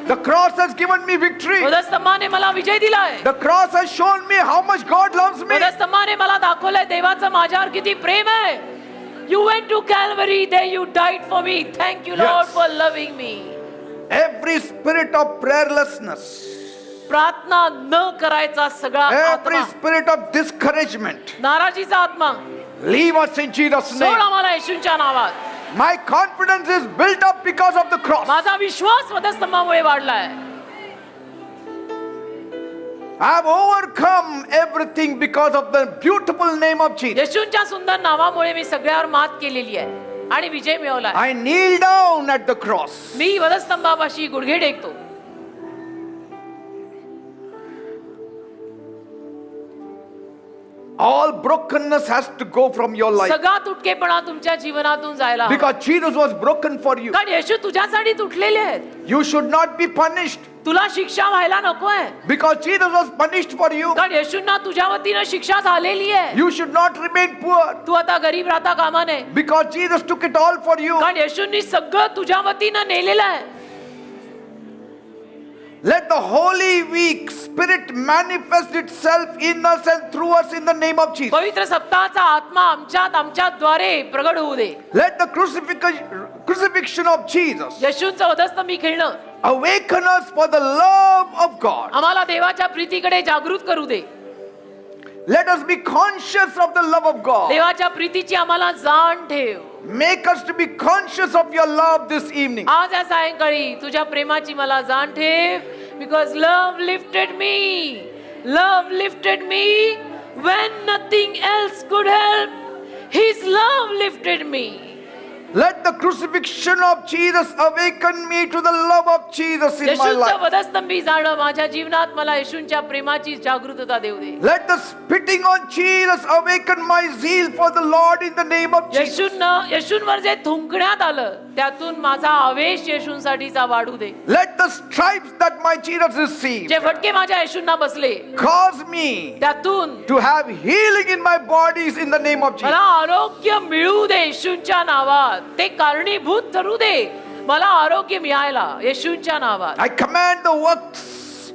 The cross has given me victory. स्तंभाने मला विजय दिलाय. The cross has shown me how much God loves me. स्तंभाने मला दाखवलंय देवाचं माझ्यावर किती प्रेम आहे. You went to Calvary, there you died for me. Thank you, Lord, Yes. for loving me. Every spirit of prayerlessness, प्रार्थना न करायचा सगळा every आत्मा, spirit of discouragement, नाराजीचा आत्मा, leave us in Jesus' सोड name. आम्हाला येशूंच्या नावात. My confidence is built up because of the cross. माझा विश्वास वधस्तंभामुळे वाढलाय. I have overcome everything because of the beautiful name of Jesus. येशूंच्या सुंदर नावामुळे मी सगळ्यावर मात केलेली आहे आणि विजय मिळवलाय. I kneel down at the cross. मी वधस्तंभापाशी गुडघे टेकतो. All brokenness has to go from your life सगळा तुटकेपणा तुमच्या जीवनातून जायला हवा. because Jesus was broken for you. कारण येशू तुझ्यासाठी तुटलेले आहेत. You should not be punished तुला शिक्षा व्हायला नकोय. because Jesus was punished for you. कारण येशूंना तुझ्या वतीनं शिक्षा झालेली आहे. You should not remain poor तू आता गरीब राहता कामा नये. because Jesus took it all for you. कारण येशूंनी सगळं तुझ्या वतीनं नेलेलं आहे. Let the Holy Week Spirit manifest itself in us and through us in the name of Jesus. पवित्र सप्ताहाचा आत्मा आमच्याद्वारे प्रगट होऊ दे. Let the crucifixion of Jesus येशूंचं वधस्तंभी खेळणं awaken us for the love of God. आम्हाला देवाच्या प्रीतीकडे जागृत करू दे. Let us be conscious of the love of God. देवाच्या प्रीतीची आम्हाला जाण ठेव. Make us to be conscious of your love this evening. आज या सायंकाळी तुझ्या प्रेमाची मला जाण ठेव. Because love lifted me. Love lifted me when nothing else could help. His love lifted me. Let the crucifixion of Jesus awaken me to the love of Jesus in my येशूंचं life. वधस्तंभी जाणं माझ्या जीवनात मला येशूंच्या प्रेमाची जागृतता देऊ दे. Let the spitting on Jesus awaken my zeal for the Lord in the name of Jesus. येशूंवर जे थुंकण्यात आलं त्यातून माझा आवेश येशूंसाठीचा वाढू दे. Let the stripes that my Jesus received जे फटके माझ्या येशूंना बसले cause me त्यातून to have healing in my bodies in the name of मला Jesus. आरोग्य मिळू दे येशूंच्या नावात. ते कारणीभूत ठरू दे मला आरोग्य मिळायला येशूंच्या नावात. I command the works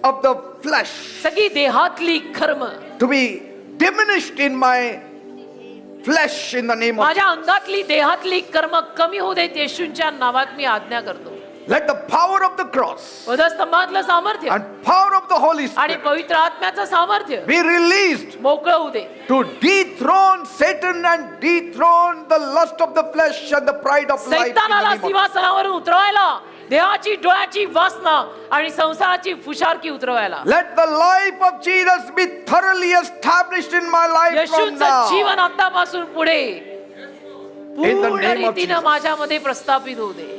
of the flesh सगळी देहातली कर्म to be diminished in my flesh in the name of माझ्या अंगातली देहातली कर्म कमी होऊ देत येशूंच्या नावात मी आज्ञा करतो. Let the power of the cross वधस्तंभातलं सामर्थ्य and power of the Holy आणि Spirit पवित्र आत्म्याचं सामर्थ्य be released मोकळं होऊ दे. to dethrone Satan and dethrone the lust of the flesh and the pride of life in the सैतानाला name of सिंहासनावरून उतरवायला देहाची डोळ्याची वासना आणि संसाराची फुशारकी उतरवायला. Let the life of Jesus be thoroughly established in my life from येशूचं Jeevan now. आतापासून पुढे the पूर्ण name of रीतीनं Jesus. माझ्यामध्ये प्रस्थापित होऊ दे.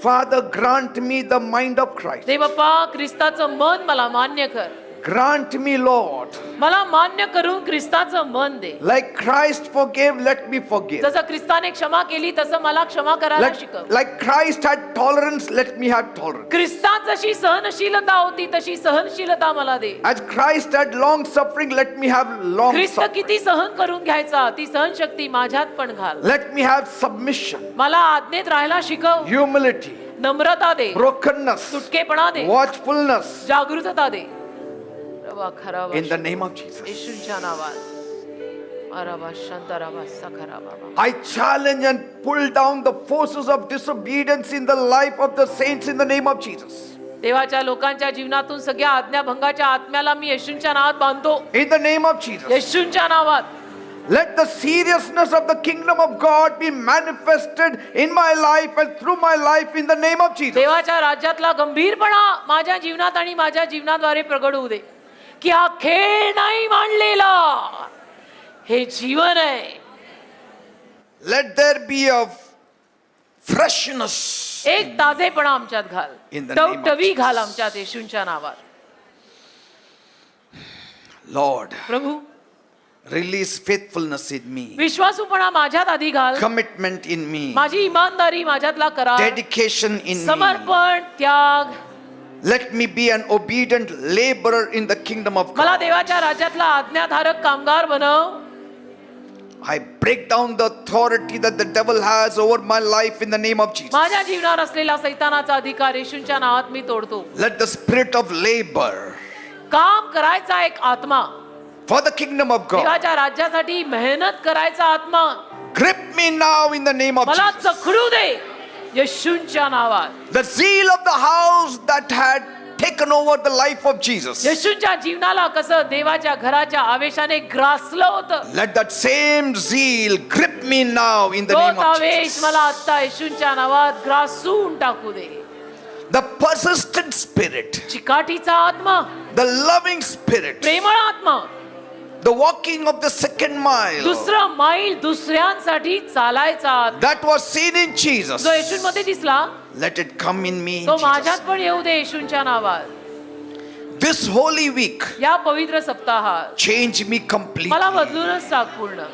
Father, grant me the mind of Christ. दे बाप्पा, ख्रिस्ताचं मन मला मान्य कर. Grant me, Lord. मला मान्य करून ख्रिस्ताचं मन दे. Like Christ forgave, let me forgive. जसं ख्रिस्ताने क्षमा केली तसं मला क्षमा करायला शिकव. Like Christ had tolerance, let me have tolerance. ख्रिस्तात जशी सहनशीलता होती तशी सहनशीलता मला दे. As Christ had long suffering, let me have long Christ suffering. किती सहन करून घ्यायचा ती सहनशक्ती माझ्यात पण घाल. Let me have submission, मला आज्ञेत राहायला शिकव. humility, नम्रता दे. brokenness, तुटकेपणा दे. watchfulness. जागृतता दे. रवा खराबा In the name of Jesus. येशूच्या नावात. अरबा शांताराबा सखराबा. I challenge and pull down the forces of disobedience in the life of the saints in the name of Jesus. देवाच्या लोकांच्या जीवनातून सगळ्या आज्ञाभंगाच्या आत्म्याला मी येशूच्या नावात बांधतो. In the name of Jesus. येशूच्या नावात. Let the seriousness of the kingdom of God be manifested in my life and through my life in the name of Jesus. देवाच्या राज्यातला गंभीरपणा माझ्या जीवनात आणि माझ्या जीवनाद्वारे प्रगट होऊ दे. की हा खेळ नाही मांडलेला, हे जीवन आहे. Let there be a freshness. एक ताजेपणा आमच्यात घाल. In the name of टवटवी Jesus. घाल आमच्यात येशूच्या नावात. Lord, Prabhu, release faithfulness in me, विश्वासूपणा माझ्यात आधी घाल. commitment in me, माझी इमानदारी माझ्यातला करा. dedication in me. समर्पण, त्याग. Let me be an obedient laborer in the kingdom of मला God. देवाच्या राज्यातला आज्ञाधारक कामगार बनव. I break down the authority that the devil has over my life in the name of Jesus. माझ्या जीवनावर असलेला सैतानाचा अधिकार येशूच्या नावात मी तोडतो. Let the spirit of labor काम करायचा एक आत्मा, for the kingdom of God देवाच्या राज्यासाठी मेहनत करायचा आत्मा grip me now in the name of मला Jesus. चखडू दे येशूच्या नावात. The zeal of the house that had taken over the life of Jesus. येशूच्या जीवनाला कसं देवाच्या घराच्या आवेशाने ग्रासलं होतं, Let that same zeal grip me now in the name तोच of Avesh Jesus. मला आता येशूच्या नावात ग्रासून टाकू दे. The persistent spirit, चिकाटीचा आत्मा, the loving spirit, प्रेमळ आत्मा, the walking of the second mile दुसरं मैल दुसऱ्यांसाठी चालायचा आत्मा, that was seen in Jesus. जो येशूमध्ये दिसला Let it come in me in तो Jesus. माझ्यात पण येऊ दे येशूच्या नावात. This holy week, या पवित्र सप्ताहात change me completely. मला बदलूनच टाक पूर्ण.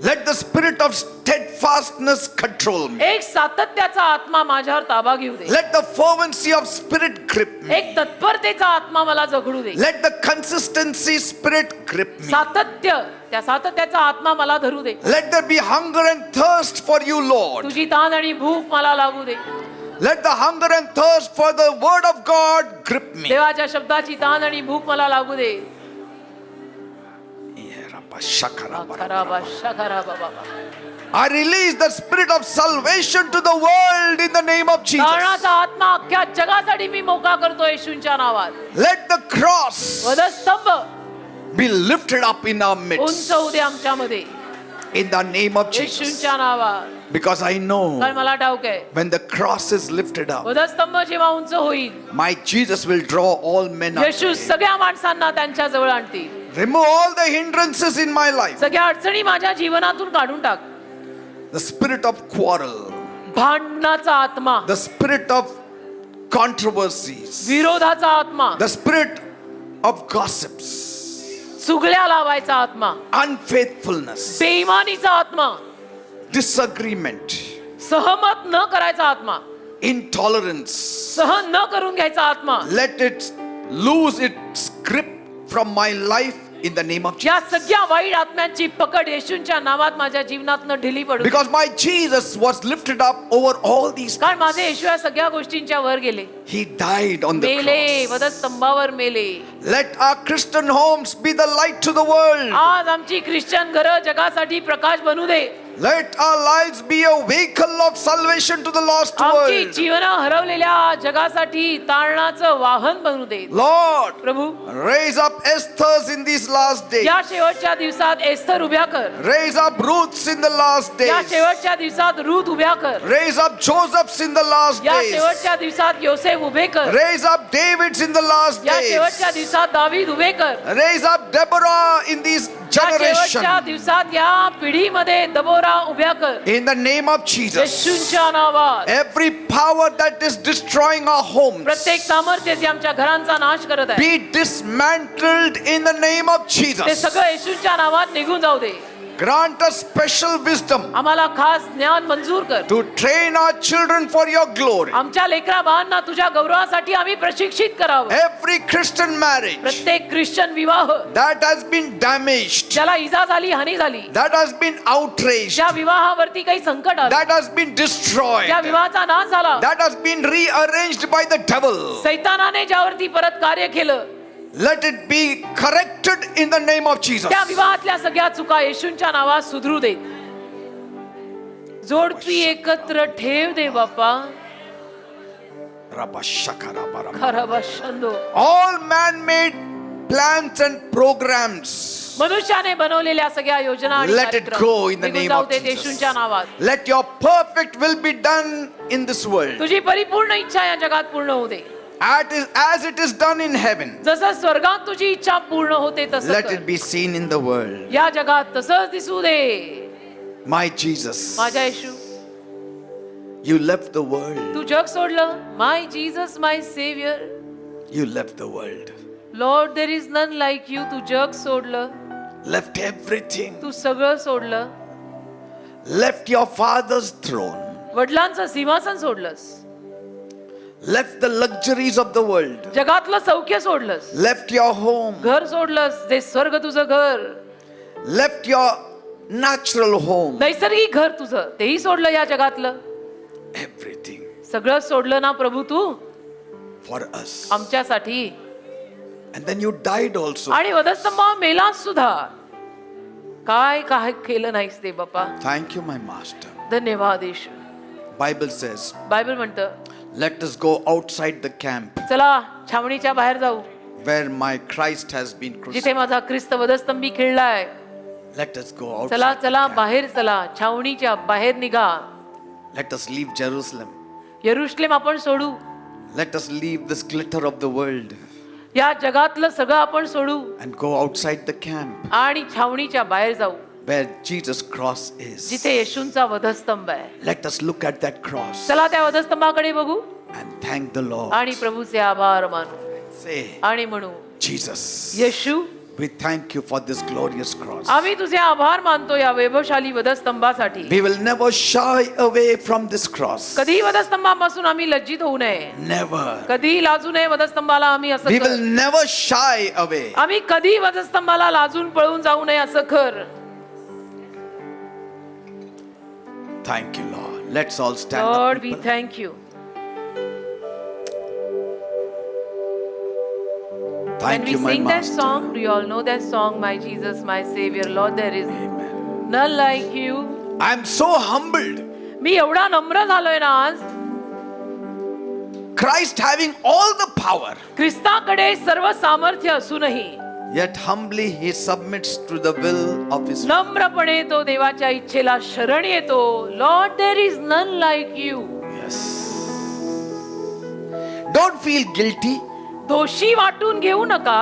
Let the spirit of steadfastness control me. एक सातत्याचा आत्मा माझ्यावर ताबा घेऊ दे. Let the fervency of spirit grip me. एक तत्परतेचा आत्मा मला जगडू दे. Let the consistency spirit grip me. सातत्य, त्या सातत्याचा आत्मा मला धरू दे. Let there be hunger and thirst for you, Lord. तुझी ताण आणि भूक मला लागू दे. Let the hunger and thirst for the word of God grip me. देवाच्या शब्दाची ताण आणि भूक मला लागू दे. खराबा शखराबा बाबा. I release the spirit of salvation to the world in the name of Jesus. तारणाचा आत्मा अख्ख्या जगासाठी मी मोका करतो येशूच्या नावात. Let the cross वधस्तंभ be lifted up in our उंच midst होऊ दे आमच्यामध्ये in the name of Jesus. येशूच्या नावात. Because I know कारण मला ठाऊक आहे when the cross is lifted up, वधस्तंभ जेव्हा उंच होईल my Jesus will draw all men up. येशू सगळ्या माणसांना त्यांच्या जवळ आणतील. Remove all the hindrances in my life. सगळ्या अडचणी माझ्या जीवनातून काढून टाक. The spirit of quarrel, भांडणाचा आत्मा, the spirit of controversies, विरोधाचा आत्मा, the spirit of gossips, चुगल्या लावायचा आत्मा, unfaithfulness, बेईमानीचा आत्मा, disagreement, सहमत न करायचा आत्मा, intolerance. सहन न करून घ्यायचा आत्मा, Let it lose its grip from my life in the name of या Jesus. सगळ्या वाईट आत्म्यांची पकड येशूच्या नावात माझ्या जीवनातनं ढिली पडू दे. Because my Jesus was lifted up over all these कारण things. माझे येशू या सगळ्या गोष्टींच्या वर गेले, He died on the मेले, cross. वधस्तंभावर मेले. Let our Christian homes be the light to the world. आज आमची ख्रिश्चन घरं जगासाठी प्रकाश बनू दे. Let our lives be a vehicle of salvation to the lost आमची world. जीवन हरवलेल्या जगासाठी तारणाचं वाहन बनू दे. Lord, Prabhu, raise up Esthers in these last days. या शेवटच्या दिवसात एस्थर उभ्या कर. Raise up Ruths in the last या days. शेवटच्या दिवसात रूथ उभ्या कर. Raise up Josephs in the last या days. शेवटच्या दिवसात योसेफ उभे कर. Raise up Davids in the last या days. शेवटच्या दिवसात दावीद उभे कर. Raise up Deborah in these या शेवटच्या generation. दिवसात या पिढीमध्ये दबोरा उभ्या कर. In the name of Jesus. येशूंच्या नावात Every power that is destroying our homes प्रत्येक सामर्थ्य जे आमच्या घरांचा नाश करत आहे be dismantled in the name of ते Jesus. सगळं येशूंच्या नावात निघून जाऊ दे. Grant us special wisdom आम्हाला खास ज्ञान मंजूर कर. to train our children for your glory. आमच्या लेकरा बाळांना तुझ्या गौरवासाठी आम्ही प्रशिक्षित करावं. Every Christian marriage प्रत्येक ख्रिश्चन विवाह that has been damaged, ज्याला इजा झाली, हानी झाली, that has been outraged, ज्या विवाहावरती काही संकट आलं, that has been destroyed, ज्या विवाहाचा नाश झाला, that has been rearranged by the devil, सैतानाने ज्यावरती परत कार्य केलं, let it be corrected in the name of Jesus. त्या विवाहातल्या सगळ्या चुका येशूंच्या नावात सुधरू दे. जोडपी एकत्र ठेव दे बाप्पा. खरबशंदो. All man-made plans and programs, मनुष्याने बनवलेल्या सगळ्या योजना आणि let it कार्यक्रम go in the निघून name जाऊ of दे Jesus. येशूंच्या नावात. Let your perfect will be done in this world तुझी परिपूर्ण इच्छा या जगात पूर्ण होऊ दे. as it is done in heaven. जसं स्वर्गात तुझी इच्छा पूर्ण होते तसं Let कर. it be seen in the world. या जगात तसंच दिसू दे. My Jesus, माझ्या येशू, you left the world. तू जग सोडलं. My Jesus my saviour. You left the world. Lord there is none like you. तू जग सोडलं, Left everything. तू सगळं सोडलं, Left your father's throne. वडिलांचं सिंहासन सोडलंस, Left the luxuries of the world. जगातलं सौख्य सोडलंस, Left your home. घर सोडलंस, जे स्वर्ग तुझं घर, Left your natural home. नैसर्गिक घर तुझं, तेही सोडलं. या जगातलं Everything सगळं सोडलं ना प्रभू तू for us. आमच्यासाठी. And then you died also. आणि वधस्तंभावर मेलास सुद्धा. काय काय केलं नाहीस ते बाप्पा. Thank you, my master. धन्यवाद येशू. Bible says, बायबल म्हणतं, let us go outside the camp चला छावणीच्या बाहेर जाऊ, where my Christ has been जिथे crucified. माझा ख्रिस्त वधस्तंभी खेळलाय. Let us go चला outside the चला camp. बाहेर चला, छावणीच्या बाहेर निघा. Let us leave Jerusalem. यरुशलेम आपण सोडू. Let us leave this glitter of the world या जगातलं सगळं आपण सोडू and go outside the camp आणि छावणीच्या बाहेर जाऊ, where Jesus' cross is. जिथे येशूंचा वधस्तंभ आहे. Let us look at that cross चला त्या वधस्तंभाकडे बघू and thank the Lord. आणि प्रभूचे आभार मानू Say, आणि म्हणू, Jesus, Yeshu, we thank you for this glorious cross. आम्ही तुझे आभार मानतो या वैभवशाली वधस्तंभासाठी. We will never shy away from this cross. कधीही वधस्तंभापासून आम्ही लज्जित होऊ नये. Never. कधीही लाजू नये वधस्तंभाला. आम्ही असं We कर. will never shy away. आम्ही कधी वधस्तंभाला लाजून पळून जाऊ नये असं कर. Thank you, Lord. Let's all stand up. Lord, we people. thank you. When Thank we you, my sing that master. song, do you all know that song, My Jesus, My Savior? Lord, there is Amen. none like you. I'm so humbled. मी एवढा नम्र झालोय ना आज. Christ having all the power, ख्रिस्ताकडे सर्व सामर्थ्य असूनही yet humbly he submits to the will of his Father. नम्रपणे तो देवाच्या इच्छेला शरण येतो. Lord, there is none like you. Yes. Don't feel guilty. दोषी वाटून घेऊ नका.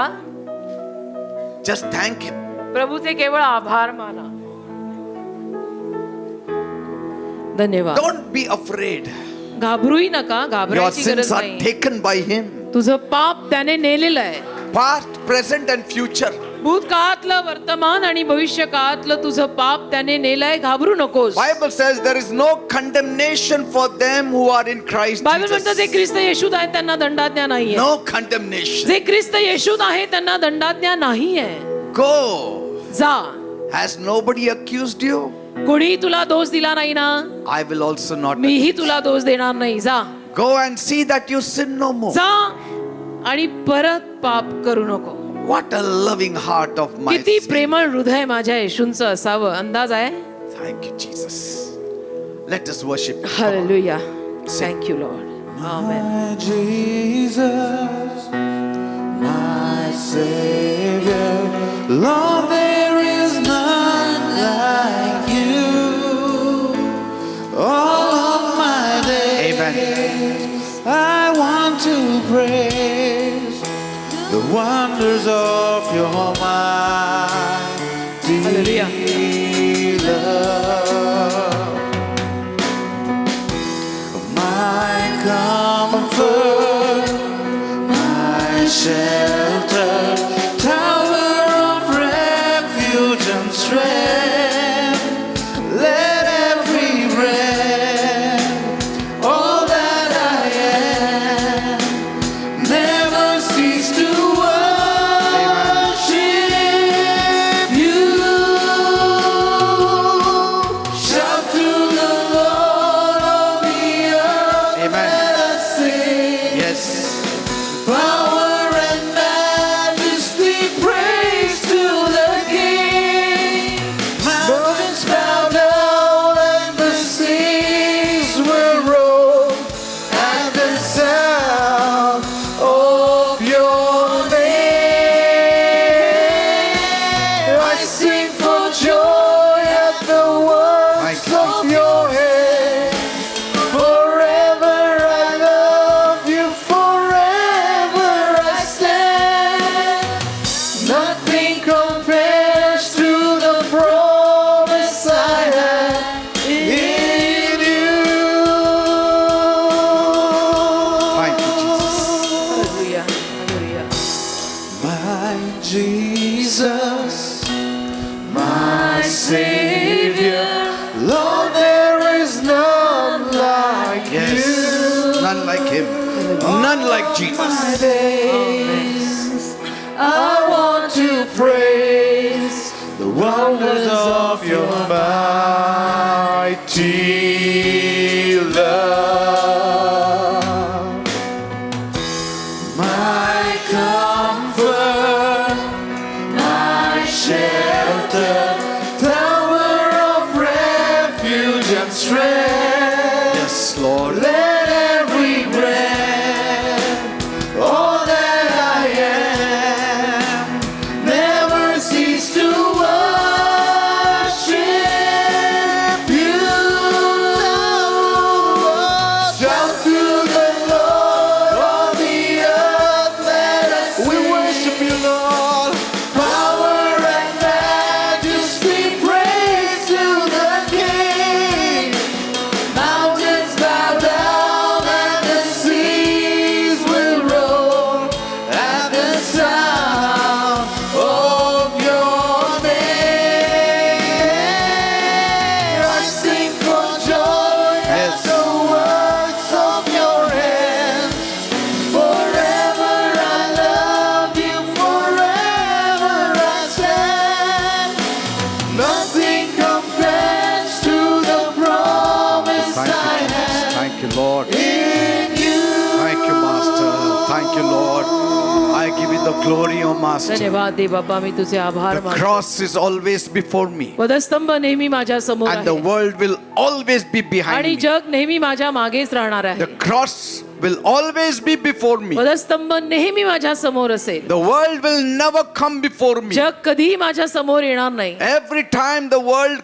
Just thank him. प्रभूचे केवळ आभार माना. धन्यवाद. Don't be afraid. घाबरूही नका. Your घाबरायची sins गरज are नाही. taken by him. तुझं पाप त्याने नेलेलं आहे. Past, present and future. भूतकाळातलं, वर्तमान आणि भविष्य काळातलं तुझं पाप त्याने नेलंय. घाबरू नकोस. Bible says there is no condemnation for them who are in Christ Bible म्हणतं जे Jesus. ख्रिस्त येशूत आहेत त्यांना दंडाज्ञा नाहीये. No condemnation. जे ख्रिस्त येशूत आहे त्यांना दंडाज्ञा नाहीये. Go. जा. Has nobody accused you? कोणी तुला दोष दिला नाही ना. I will also not. मीही तुला दोष देणार नाही. जा. Go and see that you sin no more. जा आणि परत पाप करू नको. What a loving heart of my किती Savior. प्रेमळ हृदय माझ्या येशूंचं असावं. अंदाज आहे. Thank you, Jesus. Let us worship. Hallelujah. Thank you Lord. Amen. My Jesus, my Savior, Lord, there is none like you. All of my days, I want to praise the wonders of your mighty Hallelujah. love. My comfort, my shelter, tower of refuge and strength. Let every breath, all that I am, never cease to worship you. Shout to the Lord of the earth. Amen. Let us sing. Yes. Power and majesty, praise to the King. Mountains bow down and the seas will roll at the sound of your name. I sing for joy at the works of your hand. Forever I love you, forever I stand. Nothing compares to the promise I have in you. Thank you, Jesus. Hallelujah. Hallelujah. My Jesus, my Savior, Lord, there is none like Yes. you. None like him. None like Jesus. My days, I want to praise the wonders of your mighty love. My comfort, my shelter, tower of refuge and strength. Yes, Lord. Let every breath, all that I am, never cease to worship you. Shout to the Lord of the earth, let us sing. We worship you, Lord. Power and majesty, praise to the King. Mountains bow down and the seas will roll at the sound of your name. I sing for joy at the works of your hands. Forever I love you, forever I stand. Nothing compares to the promise Thank I you, Jesus. have Thank you, Lord. in you. Thank you, Master. Thank you, Lord. I give you the glory, O Master. धन्यवाद दे बाबा. मी तुझे आभार The मानतो. cross is always before me, वधस्तंभ नेहमी माझ्या समोर and the आहे world will always be behind आणि me. जग नेहमी माझ्या मागेच राहणार आहे. The cross will always be before me. वधस्तंभ नेहमी माझ्या समोर असेल. The world will never come before me. जग कधीही माझ्या समोर येणार नाही. Every time the world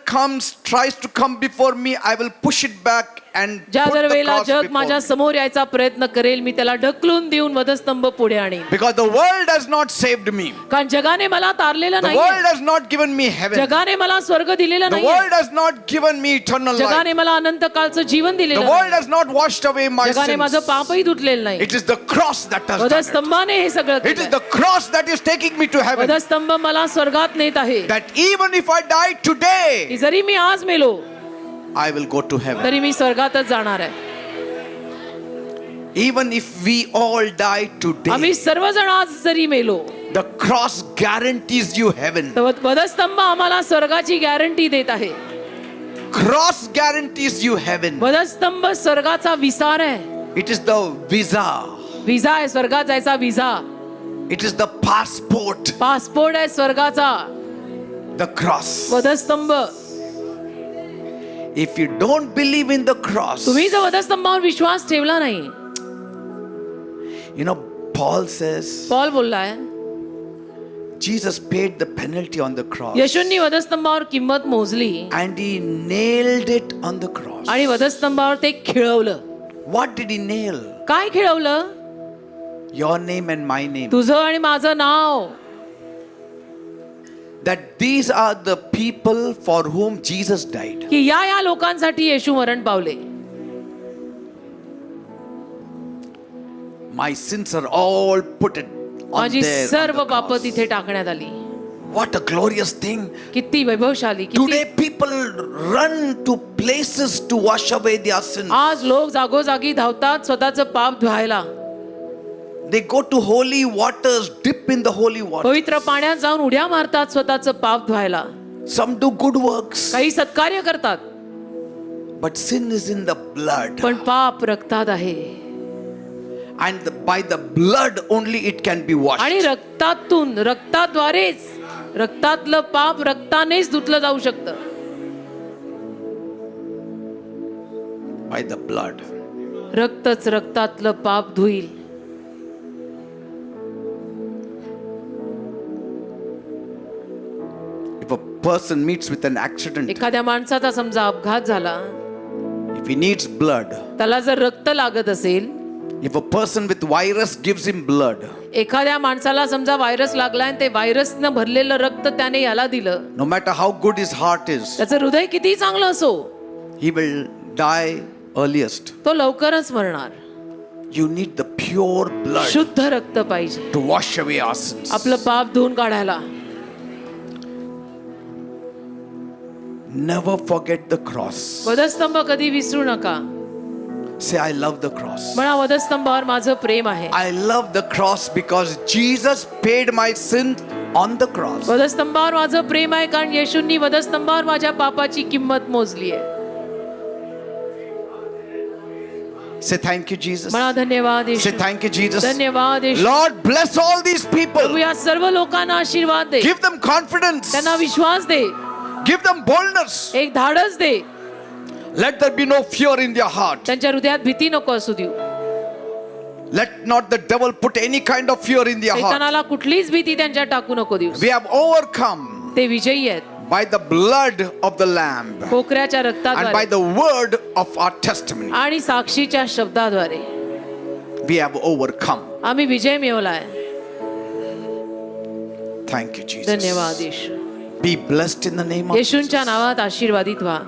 tries to come before me, I will push it back and ज्या put जर the वेळेला cross जग before माझ्या me. समोर यायचा प्रयत्न करेल मी त्याला ढकलून देऊन वधस्तंभ पुढे आणीन. Because the world has not saved me. कारण जगाने मला तारलेलं The नाही. world has not given me heaven. जगाने मला स्वर्ग दिलेलं The नाही. world has not given me eternal life. जगाने मला अनंत काळचं जीवन The दिलेलं world नाही. has not washed away my जगाने माझं sins. पापही धुतलेलं नाही. It is the cross that has done it. वधस्तंभाने हे सगळं It is केलं. the cross that is taking me to heaven. वधस्तंभ मला स्वर्गात नेत आहे. That even if I die की today, जरी मी आज मेलो I will go to heaven. तरी मी स्वर्गातच जाणार आहे. Even if we all die आम्ही today, सर्वजण आज जरी मेलो the cross guarantees you heaven. तर वधस्तंभ आम्हाला स्वर्गाची गॅरंटी देत आहे. Cross guarantees you heaven. वधस्तंभ स्वर्गाचा विसार आहे. It is the visa. विजा आहे स्वर्गात जायचा विजा. It is the passport. Passport आहे स्वर्गाचा The cross. वधस्तंभ. if you don't believe in the cross, तुम्ही जर वधस्तंभावर विश्वास ठेवला नाही, you know, Paul says Paul बोललाय, Jesus paid the penalty on the cross येशूंनी वधस्तंभावर किंमत मोजली and he nailed it on the cross. आणि वधस्तंभावर ते खिळवलं. What did he nail? काय खिळवलं? Your name and my name. तुझं आणि माझं नाव. That these are the people for whom Jesus died. की या लोकांसाठी येशू मरण पावले. My sins are all put it on माझी there. on सर्व the पाप cross. तिथे टाकण्यात आली. What a glorious thing. किती वैभवशाली, किती. Today people run to places to wash away their sins. आज लोक जागोजागी धावतात स्वतःचं पाप धुवायला. They go to holy waters, dip in the holy water. पवित्र पाण्यात जाऊन उड्या मारतात स्वतःचं पाप धुवायला. Some do good works. काही सत्कार्य करतात, But sin is in the blood. पण पाप रक्तात आहे. And by the blood only it can be washed. आणि रक्ताद्वारेच, रक्तातलं पाप रक्तानेच धुतलं जाऊ शकतं. By the blood. रक्तच रक्तातलं पाप धुईल. If a person meets with an accident, एखाद्या माणसाचा समजा अपघात झाला, if he needs blood, त्याला जर रक्त लागत असेल, if a person with virus gives him blood, एखाद्या माणसाला समजा व्हायरस लागलाय आणि ते व्हायरसनं भरलेलं रक्त त्याने याला दिलं, no matter how good his heart is, त्याचं हृदय किती चांगलं असो, he will die earliest. तो लवकरच मरणार. You need the pure blood शुद्ध रक्त पाहिजे to wash away our sins. आपलं पाप धुवून काढायला. Never forget the cross. वधस्तंभ कधी विसरू नका. Say, I love the cross. म्हणा, वधस्तंभावर माझं प्रेम आहे. I love the cross because Jesus paid my sin on the cross. वधस्तंभावर माझं प्रेम आहे कारण येशूंनी वधस्तंभावर माझ्या पापाची किंमत मोजली आहे. Say thank you, Jesus. म्हणा, धन्यवाद येशू. Say thank you, Jesus. धन्यवाद येशू. Lord, bless all these Prabhu, people. या सर्व लोकांना आशीर्वाद दे. Give them confidence. त्यांना विश्वास दे. Give them boldness. एक धाडस दे. Let there be no fear in their heart. त्यांच्या हृदयात भीती नको असू देऊ. Let not the devil put any kind of fear in their heart. शैतानाला कुठलीच भीती त्यांच्या टाकू नको देऊ. We have overcome ते विजयी आहेत by the blood of the Lamb कोकऱ्याच्या and by रक्ताद्वारे the word of our testimony. आणि साक्षीच्या शब्दाद्वारे We have overcome. आम्ही विजय मिळवलाय. Thank you, Jesus. धन्यवाद येशू. Be blessed in the name of येशूंच्या नावात आशीर्वादित व्हा.